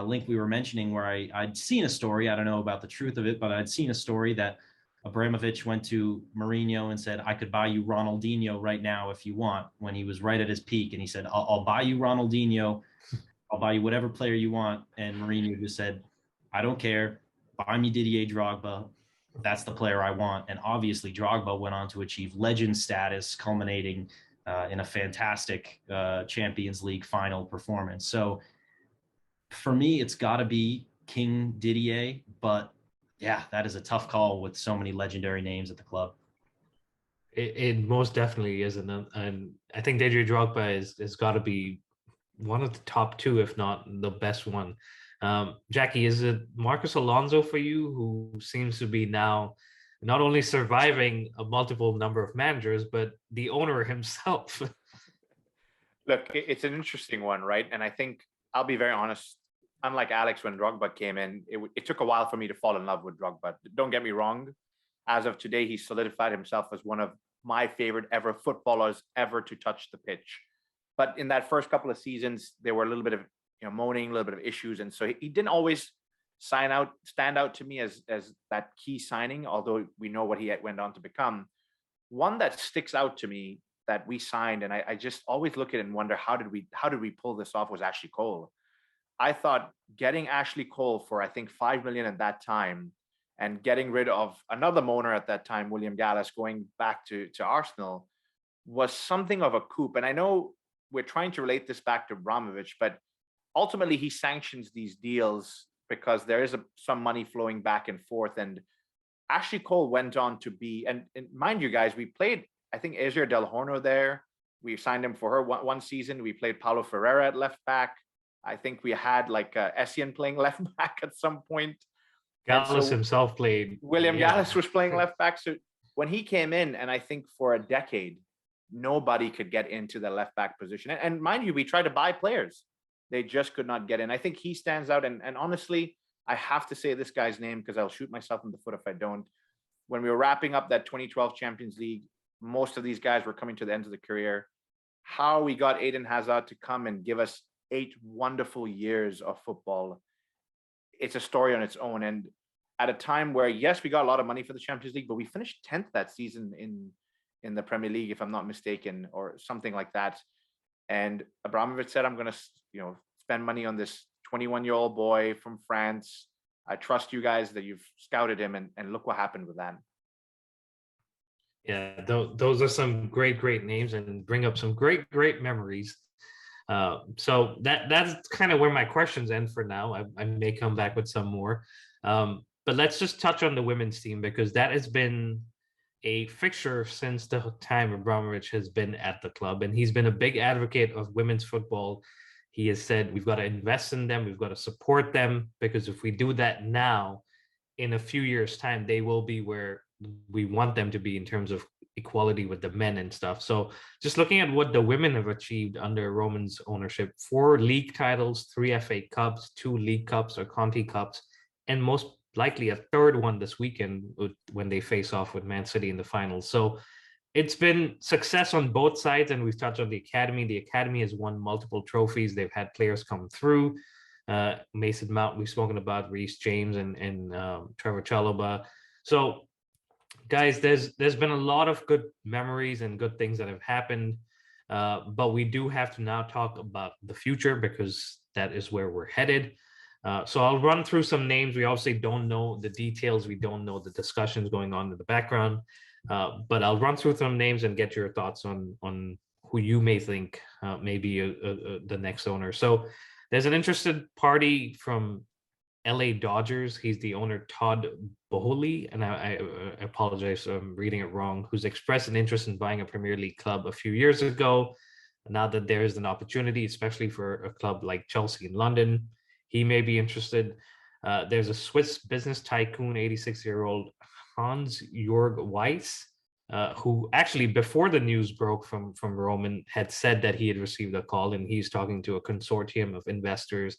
link we were mentioning, where I'd seen a story. I don't know about the truth of it, but I'd seen a story that Abramovich went to Mourinho and said, I could buy you Ronaldinho right now if you want, when he was right at his peak. And he said, I'll buy you Ronaldinho. I'll buy you whatever player you want. And Mourinho just said, I don't care. Buy me Didier Drogba. That's the player I want. And obviously Drogba went on to achieve legend status, culminating in a fantastic Champions League final performance. So for me, it's got to be King Didier. But yeah, that is a tough call with so many legendary names at the club. It most definitely is. And I think Didier Drogba is got to be one of the top two, if not the best one. Jackie, is it Marcus Alonso for you, who seems to be now not only surviving a multiple number of managers, but the owner himself? Look, it's an interesting one, right? And I think I'll be very honest. Unlike Alex, when Drogba came in, it took a while for me to fall in love with Drogba. Don't get me wrong. As of today, he's solidified himself as one of my favorite ever footballers ever to touch the pitch. But in that first couple of seasons, there were a little bit of moaning, a little bit of issues, and so he didn't always stand out to me as that key signing. Although we know what he went on to become, one that sticks out to me that we signed, and I just always look at it and wonder how did we pull this off, was Ashley Cole. I thought getting Ashley Cole for I think $5 million at that time, and getting rid of another moaner at that time, William Gallas, going back to Arsenal, was something of a coup. And I know we're trying to relate this back to Abramovich, but ultimately he sanctions these deals because there is some money flowing back and forth. And Ashley Cole went on to be, and mind you guys, we played, I think, Ezra Del Horno there. We signed him for her one season. We played Paulo Ferreira at left back. I think we had like Essien playing left back at some point. Gallas himself played. William Gallas was playing left back. So when he came in, and I think for a decade, nobody could get into the left back position. And mind you, we tried to buy players. They just could not get in. I think he stands out. And honestly, I have to say this guy's name because I'll shoot myself in the foot if I don't. When we were wrapping up that 2012 Champions League, most of these guys were coming to the end of the career. How we got Eden Hazard to come and give us 8 wonderful years of football, it's a story on its own. And at a time where, yes, we got a lot of money for the Champions League, but we finished 10th that season in the Premier League, if I'm not mistaken, or something like that. And Abramovich said, I'm going to, spend money on this 21-year-old boy from France. I trust you guys that you've scouted him, and look what happened with that. Yeah, those are some great names and bring up some great memories. So that's kind of where my questions end for now. I may come back with some more. But let's just touch on the women's team, because that has been a fixture since the time Abramovich has been at the club, and he's been a big advocate of women's football. He has said we've got to invest in them, we've got to support them, because if we do that now, in a few years' time, they will be where we want them to be in terms of equality with the men and stuff. So just looking at what the women have achieved under Roman's ownership: 4 league titles, 3 FA Cups, 2 League Cups or Conti Cups, and most likely a third one this weekend when they face off with Man City in the finals. So it's been success on both sides, and we've touched on the academy. The academy has won multiple trophies. They've had players come through. Mason Mount, we've spoken about, Reece James and Trevor Chalobah. So, guys, there's been a lot of good memories and good things that have happened, but we do have to now talk about the future, because that is where we're headed. So I'll run through some names. We obviously don't know the details. We don't know the discussions going on in the background, but I'll run through some names and get your thoughts on who you may think may be the next owner. So there's an interested party from LA Dodgers. He's the owner, Todd Boehly, and I apologize if I'm reading it wrong, who's expressed an interest in buying a Premier League club a few years ago. Now that there is an opportunity, especially for a club like Chelsea in London, he may be interested. There's a Swiss business tycoon, 86-year-old Hans-Jörg Weiss, who actually, before the news broke from Roman, had said that he had received a call, and he's talking to a consortium of investors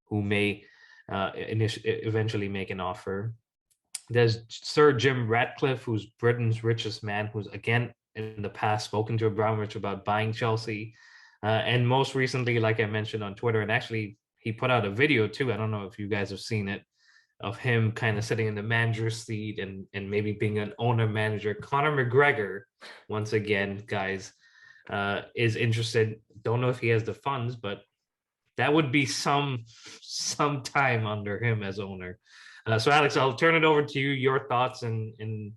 who may eventually make an offer. There's Sir Jim Ratcliffe, who's Britain's richest man, who's again in the past spoken to Abramovich about buying Chelsea. And most recently, like I mentioned on Twitter, and actually he put out a video too, I don't know if you guys have seen it, of him kind of sitting in the manager's seat and maybe being an owner manager. Conor McGregor, once again, guys, is interested. Don't know if he has the funds, but that would be some time under him as owner. So Alex, I'll turn it over to you, your thoughts, and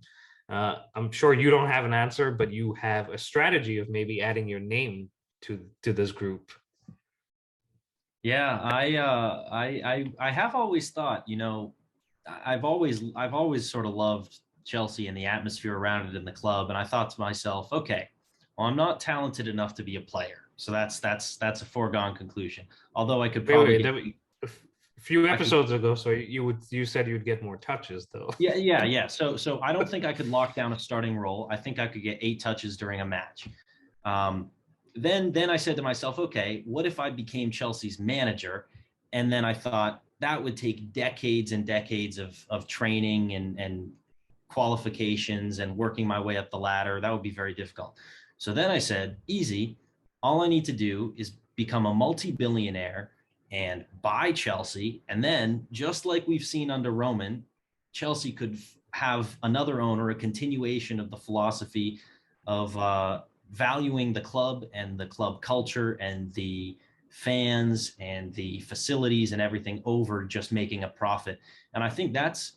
I'm sure you don't have an answer, but you have a strategy of maybe adding your name to this group. Yeah, I have always thought, I've always sort of loved Chelsea and the atmosphere around it in the club, and I thought to myself, okay, well, I'm not talented enough to be a player, so that's a foregone conclusion. Although I could probably a few episodes ago, so you said you'd get more touches though. Yeah. So I don't think I could lock down a starting role. I think I could get 8 touches during a match. Then I said to myself, okay, what if I became Chelsea's manager? And then I thought that would take decades and decades of training and qualifications and working my way up the ladder. That would be very difficult. So then I said, easy. All I need to do is become a multi-billionaire and buy Chelsea. And then, just like we've seen under Roman, Chelsea could have another owner, a continuation of the philosophy of valuing the club and the club culture and the fans and the facilities and everything over just making a profit. And I think that's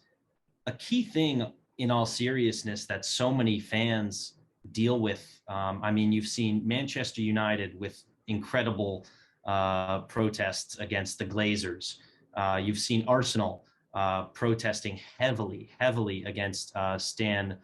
a key thing, in all seriousness, that so many fans deal with. I mean, you've seen Manchester United with incredible protests against the Glazers. You've seen Arsenal protesting heavily against Stan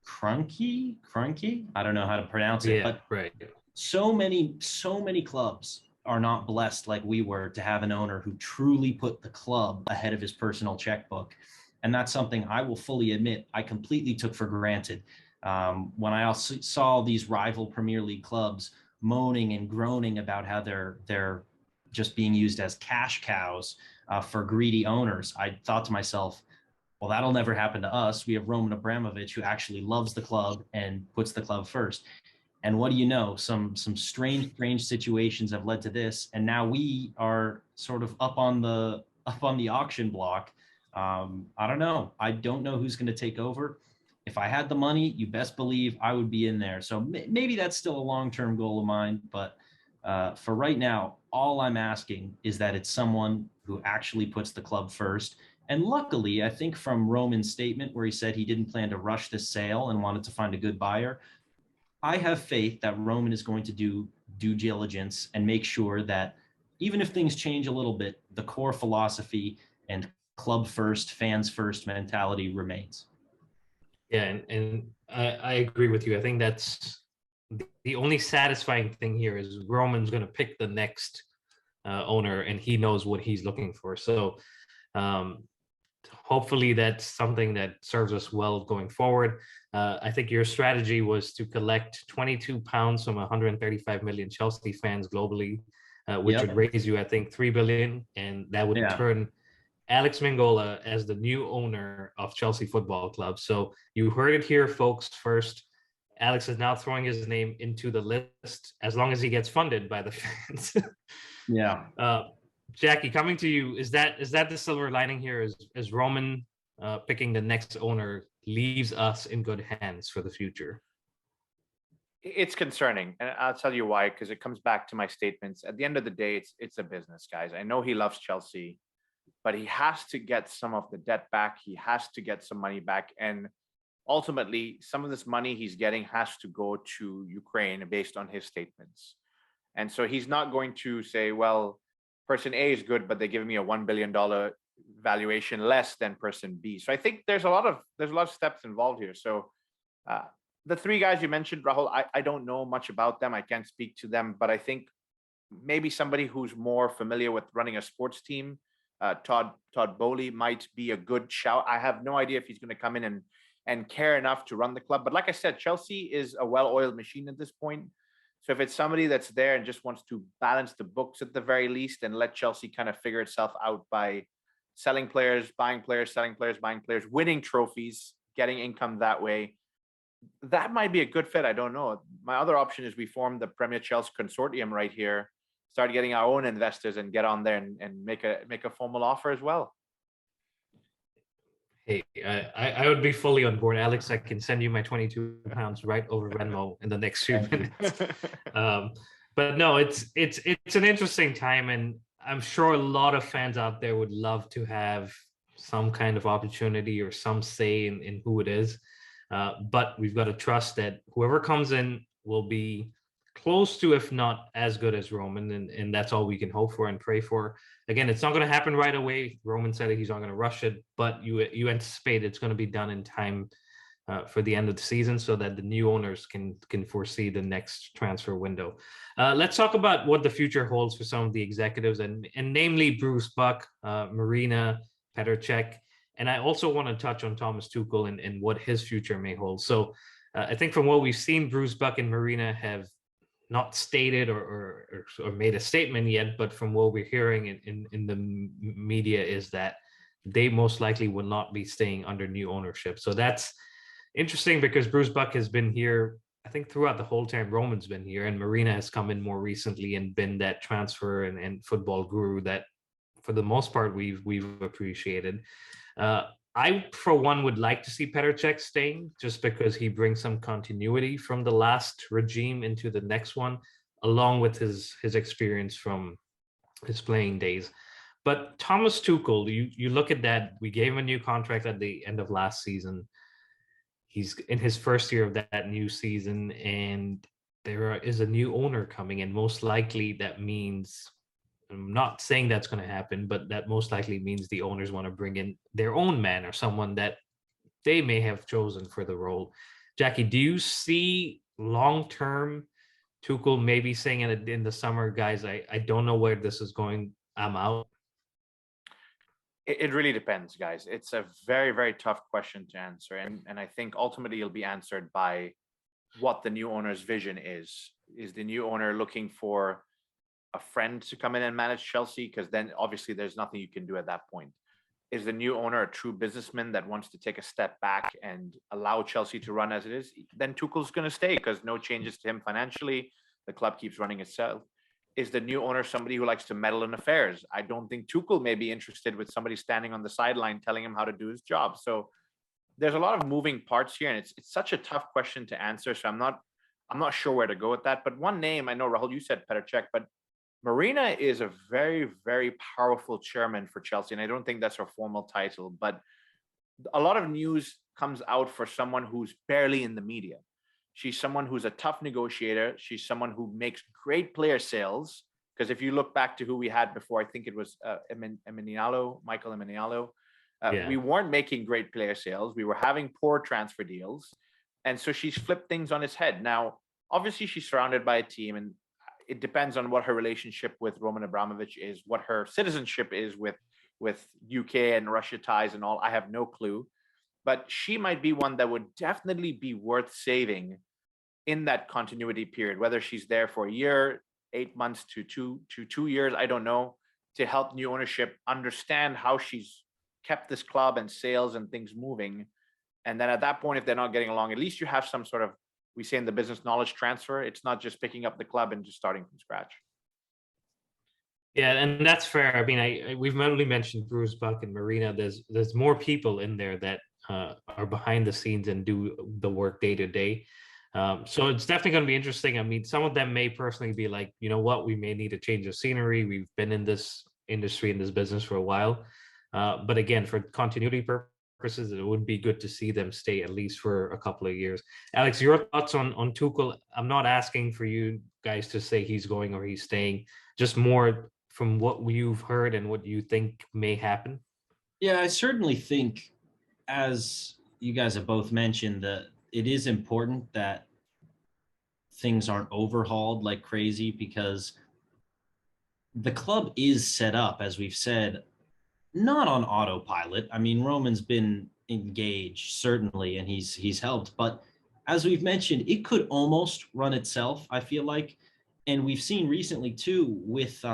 Kroenke. I don't know how to pronounce it, but right. So many clubs are not blessed like we were to have an owner who truly put the club ahead of his personal checkbook. And that's something I will fully admit I completely took for granted. When I also saw these rival Premier League clubs moaning and groaning about how they're just being used as cash cows for greedy owners, I thought to myself, well, that'll never happen to us. We have Roman Abramovich, who actually loves the club and puts the club first. And what do you know? Some strange situations have led to this, and now we are sort of up on the auction block. I don't know. I don't know who's going to take over. If I had the money, you best believe I would be in there. So maybe that's still a long-term goal of mine. But for right now, all I'm asking is that it's someone who actually puts the club first. And luckily, I think from Roman's statement where he said he didn't plan to rush this sale and wanted to find a good buyer, I have faith that Roman is going to do due diligence and make sure that even if things change a little bit, the core philosophy and club first, fans first mentality remains. Yeah, and I agree with you. I think that's the only satisfying thing here is Roman's going to pick the next owner, and he knows what he's looking for. So um, hopefully that's something that serves us well going forward. I think your strategy was to collect £22 from 135 million Chelsea fans globally, which would raise you, I think, 3 billion, and that would turn Alex Mingola as the new owner of Chelsea Football Club. So you heard it here, folks. First, Alex is now throwing his name into the list as long as he gets funded by the fans. Yeah. Jackie, coming to you, is that the silver lining here? Is Roman picking the next owner leaves us in good hands for the future? It's concerning, and I'll tell you why, because it comes back to my statements. At the end of the day, it's a business, guys. I know he loves Chelsea, but he has to get some of the debt back. He has to get some money back. And ultimately, some of this money he's getting has to go to Ukraine based on his statements. And so he's not going to say, well, person A is good, but they give me a $1 billion valuation less than person B. So I think there's a lot of steps involved here. So the three guys you mentioned, Rahul, I don't know much about them. I can't speak to them, but I think maybe somebody who's more familiar with running a sports team, Todd Bowley might be a good shout. I have no idea if he's going to come in and care enough to run the club. But like I said, Chelsea is a well-oiled machine at this point. So if it's somebody that's there and just wants to balance the books at the very least and let Chelsea kind of figure itself out by selling players, buying players, selling players, buying players, winning trophies, getting income that way, that might be a good fit. I don't know. My other option is we form the Premier Chelsea Consortium right here, start getting our own investors and get on there and make a formal offer as well. Hey, I would be fully on board, Alex. I can send you my £22 right over Venmo in the next few minutes. But no, it's an interesting time, and I'm sure a lot of fans out there would love to have some kind of opportunity or some say in who it is. But we've got to trust that whoever comes in will be close to, if not as good as Roman, and that's all we can hope for and pray for. Again, it's not going to happen right away. Roman said he's not going to rush it, but you anticipate it's going to be done in time for the end of the season, so that the new owners can foresee the next transfer window. Let's talk about what the future holds for some of the executives, and namely Bruce Buck, Marina, Petr Cech. And I also want to touch on Thomas Tuchel and what his future may hold. So I think from what we've seen, Bruce Buck and Marina have not stated or made a statement yet, but from what we're hearing in the media is that they most likely will not be staying under new ownership. So that's interesting because Bruce Buck has been here, I think, throughout the whole time Roman's been here, and Marina has come in more recently and been that transfer and football guru that, for the most part, we've appreciated. I, for one, would like to see Petr Cech staying just because he brings some continuity from the last regime into the next one, along with his experience from his playing days. But Thomas Tuchel, you look at that, we gave him a new contract at the end of last season. He's in his first year of that new season, and there is a new owner coming, and most likely that means, I'm not saying that's going to happen, but that most likely means the owners want to bring in their own man or someone that they may have chosen for the role. Jackie, do you see long-term Tuchel maybe saying in the summer, guys, I don't know where this is going, I'm out? It really depends, guys. It's a very, very tough question to answer. And I think ultimately it'll be answered by what the new owner's vision is. Is the new owner looking for a friend to come in and manage Chelsea? Because then obviously there's nothing you can do at that point. Is the new owner a true businessman that wants to take a step back and allow Chelsea to run as it is? Then Tuchel's going to stay because no changes to him financially. The club keeps running itself. Is the new owner somebody who likes to meddle in affairs? I don't think Tuchel may be interested with somebody standing on the sideline telling him how to do his job. So there's a lot of moving parts here, and it's such a tough question to answer. So I'm not sure where to go with that. But one name, I know, Rahul, you said Petr Cech, but Marina is a very, very powerful chairman for Chelsea, and I don't think that's her formal title, but a lot of news comes out for someone who's barely in the media. She's someone who's a tough negotiator. She's someone who makes great player sales, because if you look back to who we had before, I think it was Michael Eminialo. We weren't making great player sales. We were having poor transfer deals. And so she's flipped things on its head. Now, obviously, she's surrounded by a team, and it depends on what her relationship with Roman Abramovich is, what her citizenship is with UK and Russia ties and all. I have no clue, but she might be one that would definitely be worth saving in that continuity period, whether she's there for a year, 8 months to 2 years, I don't know, to help new ownership understand how she's kept this club and sales and things moving. And then at that point, if they're not getting along, at least you have some sort of, we say in the business, knowledge transfer. It's not just picking up the club and just starting from scratch. Yeah, and that's fair. I mean, we've only mentioned Bruce Buck and Marina. There's more people in there that are behind the scenes and do the work day to day. So it's definitely going to be interesting. I mean, some of them may personally be like, you know what, we may need a change of scenery. We've been in this industry, in this business for a while. But again, for continuity purposes, it would be good to see them stay at least for a couple of years. Alex, your thoughts on Tuchel? I'm not asking for you guys to say he's going or he's staying, just more from what you've heard and what you think may happen. Yeah, I certainly think, as you guys have both mentioned, that it is important that things aren't overhauled like crazy, because the club is set up, as we've said, not on autopilot. I mean, Roman's been engaged, certainly, and he's helped, but as we've mentioned, it could almost run itself, I feel like. And we've seen recently too, with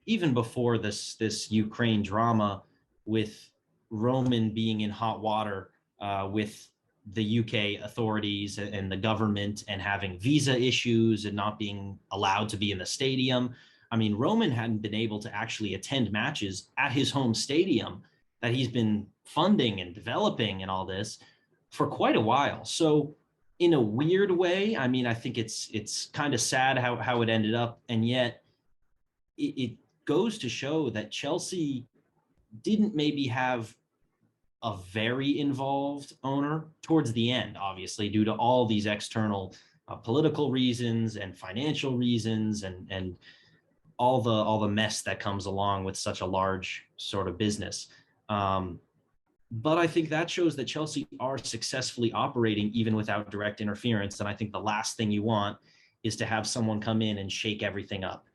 even before this Ukraine drama, with Roman being in hot water with the UK authorities and the government, and having visa issues and not being allowed to be in the stadium. I mean, Roman hadn't been able to actually attend matches at his home stadium that he's been funding and developing and all this for quite a while. So in a weird way, I mean, I think it's kind of sad how it ended up. And yet it goes to show that Chelsea didn't maybe have a very involved owner towards the end, obviously, due to all these external political reasons and financial reasons, and all the mess that comes along with such a large sort of business. But I think that shows that Chelsea are successfully operating even without direct interference. And I think the last thing you want is to have someone come in and shake everything up.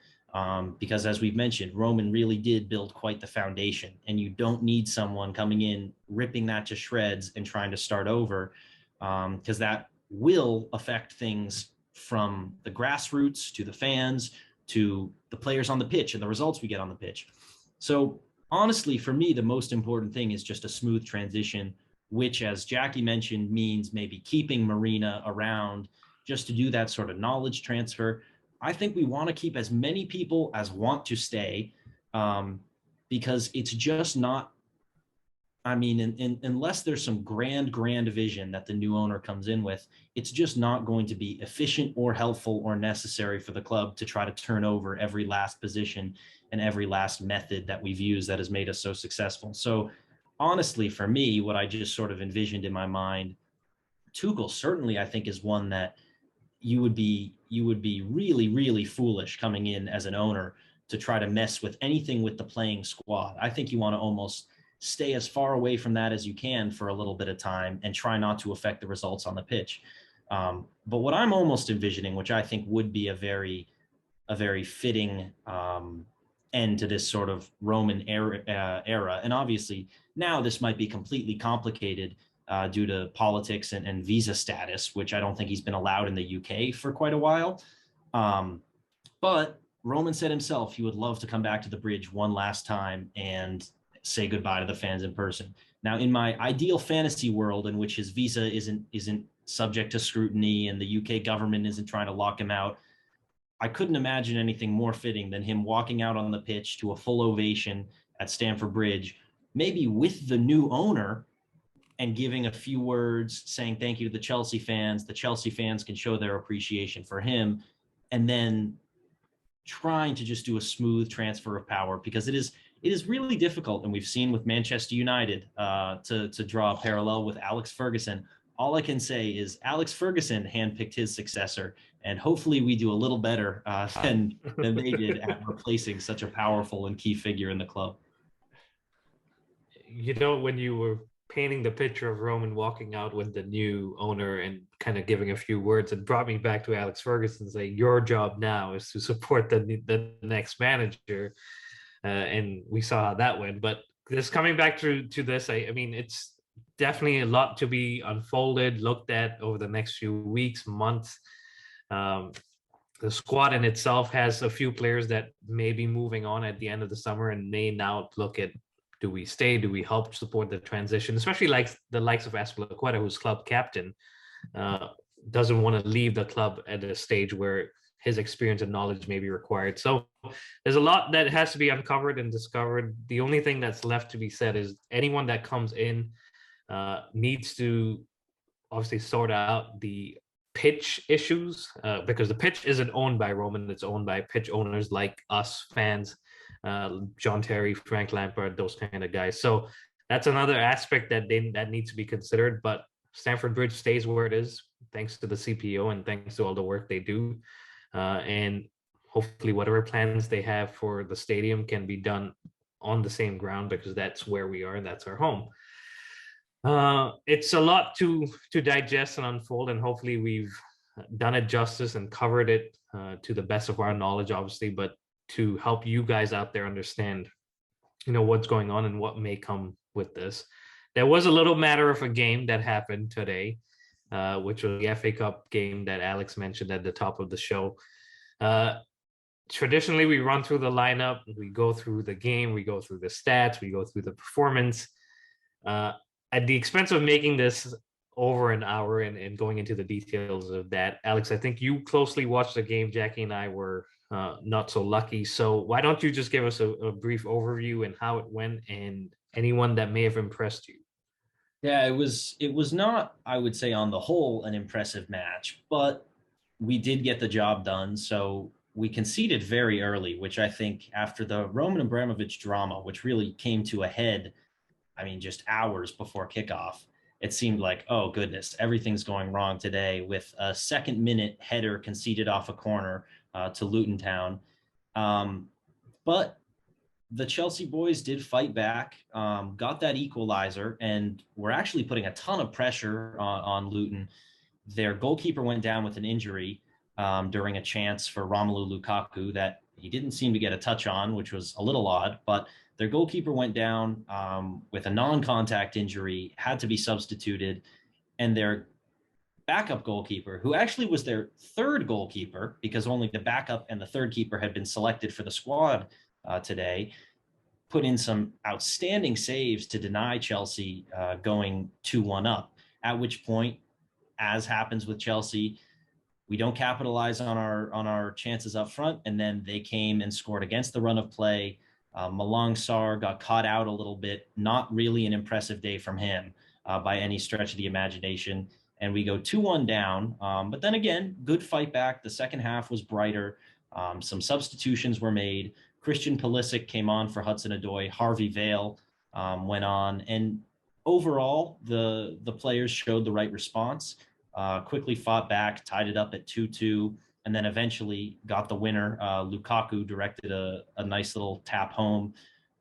Because as we've mentioned, Roman really did build quite the foundation, and you don't need someone coming in, ripping that to shreds and trying to start over, because that will affect things from the grassroots to the fans to the players on the pitch and the results we get on the pitch. So honestly, for me, the most important thing is just a smooth transition, which, as Jackie mentioned, means maybe keeping Marina around just to do that sort of knowledge transfer. I think we want to keep as many people as want to stay, because it's just not, I mean, unless there's some grand vision that the new owner comes in with, it's just not going to be efficient or helpful or necessary for the club to try to turn over every last position and every last method that we've used that has made us so successful. So honestly, for me, what I just sort of envisioned in my mind, Tuchel certainly, I think, is one that you would be really foolish coming in as an owner to try to mess with anything with the playing squad. I think you want to almost stay as far away from that as you can for a little bit of time and try not to affect the results on the pitch. But what I'm almost envisioning, which I think would be a very fitting end to this sort of Roman era, and obviously now this might be completely complicated due to politics and visa status, which I don't think he's been allowed in the UK for quite a while. But Roman said himself he would love to come back to the bridge one last time and say goodbye to the fans in person. Now, in my ideal fantasy world, in which his visa isn't subject to scrutiny and the UK government isn't trying to lock him out, I couldn't imagine anything more fitting than him walking out on the pitch to a full ovation at Stamford Bridge, maybe with the new owner, and giving a few words saying thank you to the Chelsea fans. The Chelsea fans can show their appreciation for him, and then trying to just do a smooth transfer of power, because it is really difficult. And we've seen with Manchester United, to draw a parallel with Alex Ferguson. All I can say is Alex Ferguson handpicked his successor, and hopefully we do a little better than they did at replacing such a powerful and key figure in the club. You know, when you were painting the picture of Roman walking out with the new owner and kind of giving a few words, it brought me back to Alex Ferguson saying, "Your job now is to support the next manager," and we saw how that went. But just coming back to this, I mean, it's definitely a lot to be unfolded, looked at over the next few weeks, months. Um, the squad in itself has a few players that may be moving on at the end of the summer and may now look at, do we stay? Do we help support the transition? Especially like the likes of Aspilicueta, who's club captain, uh, doesn't want to leave the club at a stage where his experience and knowledge may be required. So there's a lot that has to be uncovered and discovered. The only thing that's left to be said is anyone that comes in needs to obviously sort out the pitch issues, because the pitch isn't owned by Roman, it's owned by pitch owners like us fans, John Terry, Frank Lampard, those kind of guys. So that's another aspect that needs to be considered. But Stamford Bridge stays where it is, thanks to the CPO and thanks to all the work they do. And hopefully whatever plans they have for the stadium can be done on the same ground, because that's where we are and that's our home. It's a lot to digest and unfold, and hopefully we've done it justice and covered it to the best of our knowledge, obviously, but to help you guys out there understand, what's going on and what may come with this. There was a little matter of a game that happened today, which was the FA Cup game that Alex mentioned at the top of the show. Traditionally, we run through the lineup, we go through the game, we go through the stats, we go through the performance. At the expense of making this over an hour and going into the details of that, Alex, I think you closely watched the game. Jackie and I were not so lucky. So why don't you just give us a brief overview and how it went and anyone that may have impressed you? Yeah, it was not, I would say, on the whole, an impressive match, but we did get the job done. So we conceded very early, which I think after the Roman Abramovich drama, which really came to a head, I mean, just hours before kickoff, it seemed like, oh goodness, everything's going wrong today, with a second-minute header conceded off a corner to Luton Town. But the Chelsea boys did fight back, got that equalizer, and were actually putting a ton of pressure on Luton. Their goalkeeper went down with an injury during a chance for Romelu Lukaku that he didn't seem to get a touch on, which was a little odd, but their goalkeeper went down with a non-contact injury, had to be substituted, and their backup goalkeeper, who actually was their third goalkeeper because only the backup and the third keeper had been selected for the squad today, put in some outstanding saves to deny Chelsea going 2-1 up, at which point, as happens with Chelsea, we don't capitalize on our chances up front, and then they came and scored against the run of play. Malang Sarr got caught out a little bit. Not really an impressive day from him by any stretch of the imagination. And we go 2-1 down. But then again, good fight back. The second half was brighter. Some substitutions were made. Christian Pulisic came on for Hudson-Odoi. Harvey Vale went on. And overall, the players showed the right response, quickly fought back, tied it up at 2-2. And then eventually got the winner. Lukaku directed a nice little tap home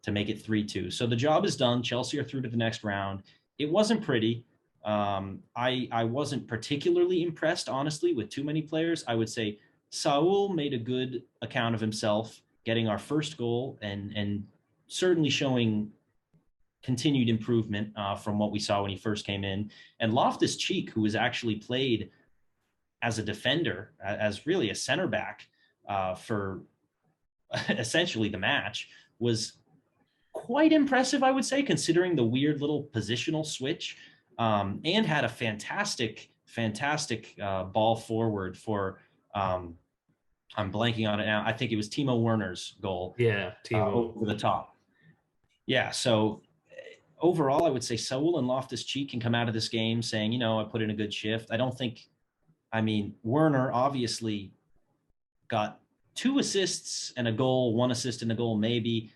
to make it 3-2. So the job is done. Chelsea are through to the next round. It wasn't pretty. I wasn't particularly impressed, honestly, with too many players. I would say Saul made a good account of himself, getting our first goal and certainly showing continued improvement from what we saw when he first came in. And Loftus-Cheek, who has actually played as a defender, as really a center back for essentially the match, was quite impressive, I would say, considering the weird little positional switch, and had a fantastic ball forward for, I'm blanking on it now. I think it was Timo Werner's goal. Yeah, Timo. Over the top. Yeah, so overall, I would say Saul and Loftus-Cheek can come out of this game saying, I put in a good shift. Werner obviously got 2 assists and a goal, 1 assist and a goal, maybe.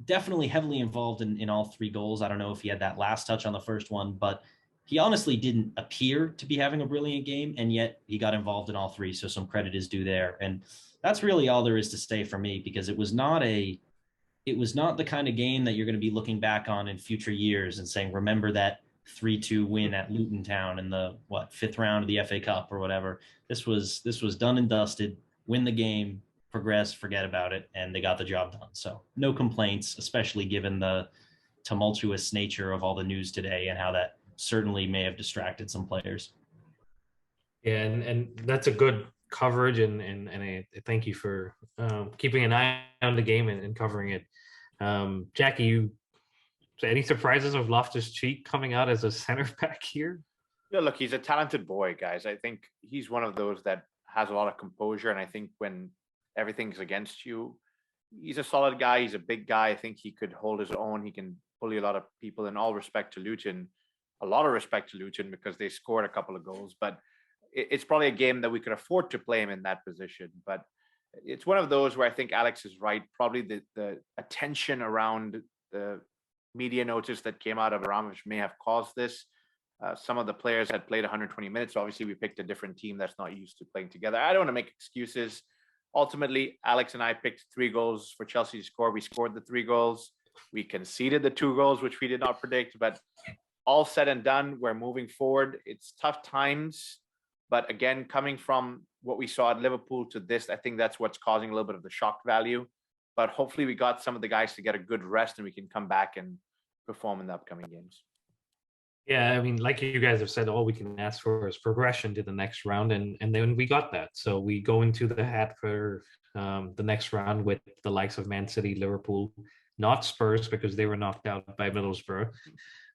Definitely heavily involved in all 3 goals. I don't know if he had that last touch on the first one, but he honestly didn't appear to be having a brilliant game, and yet he got involved in all 3. So some credit is due there. And that's really all there is to say for me, because it was not a it was not the kind of game that you're going to be looking back on in future years and saying, remember that 3-2 win at Luton Town in the fifth round of the FA Cup or whatever. This was done and dusted. Win the game, progress, forget about it, and they got the job done. So no complaints, especially given the tumultuous nature of all the news today and how that certainly may have distracted some players. Yeah, and that's a good coverage, and I thank you for keeping an eye on the game and covering it. Jackie, any surprises of Loftus-Cheek coming out as a center back here? Yeah, look, he's a talented boy, guys. I think he's one of those that has a lot of composure, and I think when everything's against you, he's a solid guy. He's a big guy. I think he could hold his own. He can bully a lot of people. In all respect to Luton, a lot of respect to Luton because they scored a couple of goals, but it's probably a game that we could afford to play him in that position. But it's one of those where I think Alex is right. Probably the attention around the media notice that came out of Abramovich may have caused this. Some of the players had played 120 minutes. Obviously, we picked a different team that's not used to playing together. I don't want to make excuses. Ultimately, Alex and I picked 3 goals for Chelsea to score. We scored the 3 goals. We conceded the 2 goals, which we did not predict. But all said and done, we're moving forward. It's tough times. But again, coming from what we saw at Liverpool to this, I think that's what's causing a little bit of the shock value. But hopefully we got some of the guys to get a good rest and we can come back and perform in the upcoming games. Yeah, I mean, like you guys have said, all we can ask for is progression to the next round, and then we got that. So we go into the hat for the next round with the likes of Man City, Liverpool, not Spurs because they were knocked out by Middlesbrough.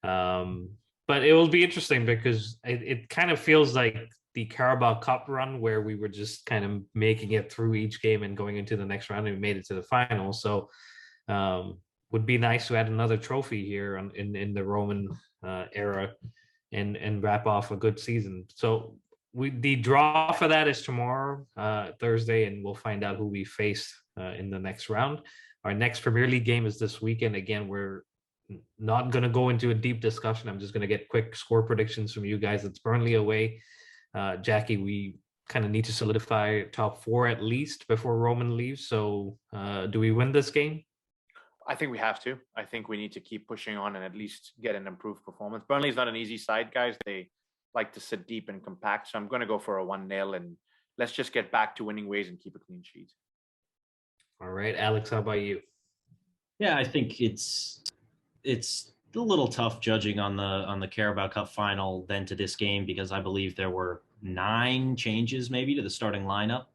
But it will be interesting because it kind of feels like the Carabao Cup run where we were just kind of making it through each game and going into the next round, and we made it to the final. So would be nice to add another trophy here in the Roman era and wrap off a good season. So the draw for that is tomorrow, Thursday, and we'll find out who we face in the next round. Our next Premier League game is this weekend. Again, we're not going to go into a deep discussion. I'm just going to get quick score predictions from you guys. It's Burnley away. Jackie, we kind of need to solidify top 4 at least before Roman leaves. So do we win this game? I think we have to. I think we need to keep pushing on and at least get an improved performance. Burnley's not an easy side, guys. They like to sit deep and compact. So I'm going to go for a 1-0 and let's just get back to winning ways and keep a clean sheet. All right, Alex, how about you? Yeah, I think it's a little tough judging on the Carabao Cup final than to this game because I believe there were 9 changes maybe to the starting lineup,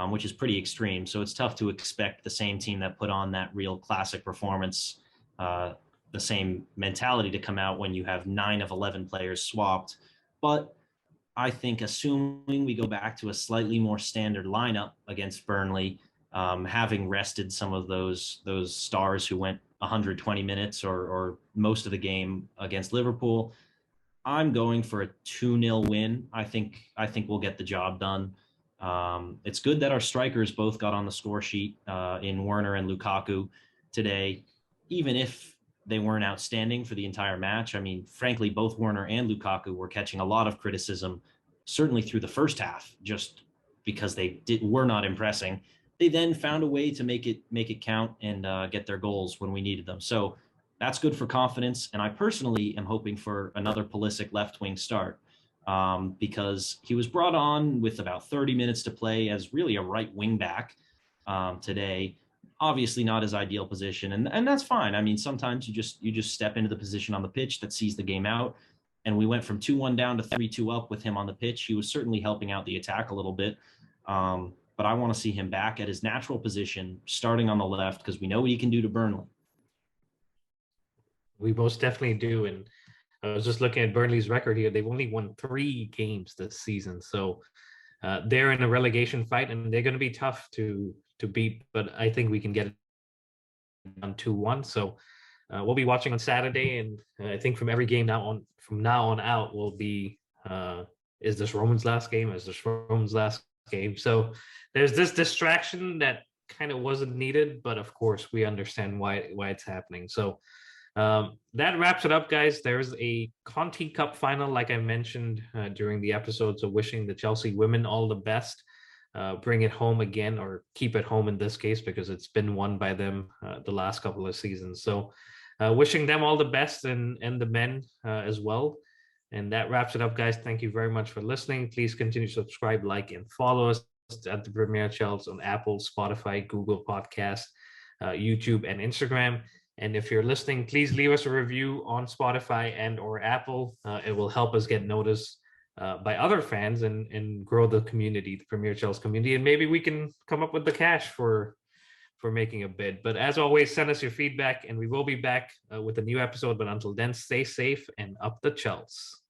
which is pretty extreme. So it's tough to expect the same team that put on that real classic performance, the same mentality to come out when you have 9 of 11 players swapped. But I think assuming we go back to a slightly more standard lineup against Burnley, having rested some of those stars who went 120 minutes or most of the game against Liverpool, I'm going for a 2-0 win. I think we'll get the job done. It's good that our strikers both got on the score sheet in Werner and Lukaku today, even if they weren't outstanding for the entire match. I mean, frankly, both Werner and Lukaku were catching a lot of criticism, certainly through the first half, just because they were not impressing. They then found a way to make it count and get their goals when we needed them. So that's good for confidence. And I personally am hoping for another Pulisic left wing start because he was brought on with about 30 minutes to play as really a right wing back today. Obviously not his ideal position, and that's fine. I mean, sometimes you just step into the position on the pitch that sees the game out. And we went from 2-1 down to 3-2 up with him on the pitch. He was certainly helping out the attack a little bit. But I want to see him back at his natural position, starting on the left, because we know what he can do to Burnley. We most definitely do. And I was just looking at Burnley's record here. They've only won 3 games this season. So they're in a relegation fight, and they're going to be tough to beat. But I think we can get it on 2-1. So we'll be watching on Saturday. And I think from every game from now on out will be, is this Roman's last game? Is this Roman's last game? So there's this distraction that kind of wasn't needed, but of course we understand why it's happening. So that wraps it up, guys. There's a Conti Cup final, like I mentioned during the episode. So wishing the Chelsea women all the best. bring it home again, or keep it home in this case, because it's been won by them the last couple of seasons. So wishing them all the best, and the men as well. And that wraps it up, guys. Thank you very much for listening. Please continue to subscribe, like, and follow us at the Premier Chels on Apple, Spotify, Google Podcast, YouTube, and Instagram. And if you're listening, please leave us a review on Spotify and or Apple. It will help us get noticed by other fans, and grow the community, the Premier Chels community. And maybe we can come up with the cash for making a bid. But as always, send us your feedback, and we will be back with a new episode. But until then, stay safe and up the Chels.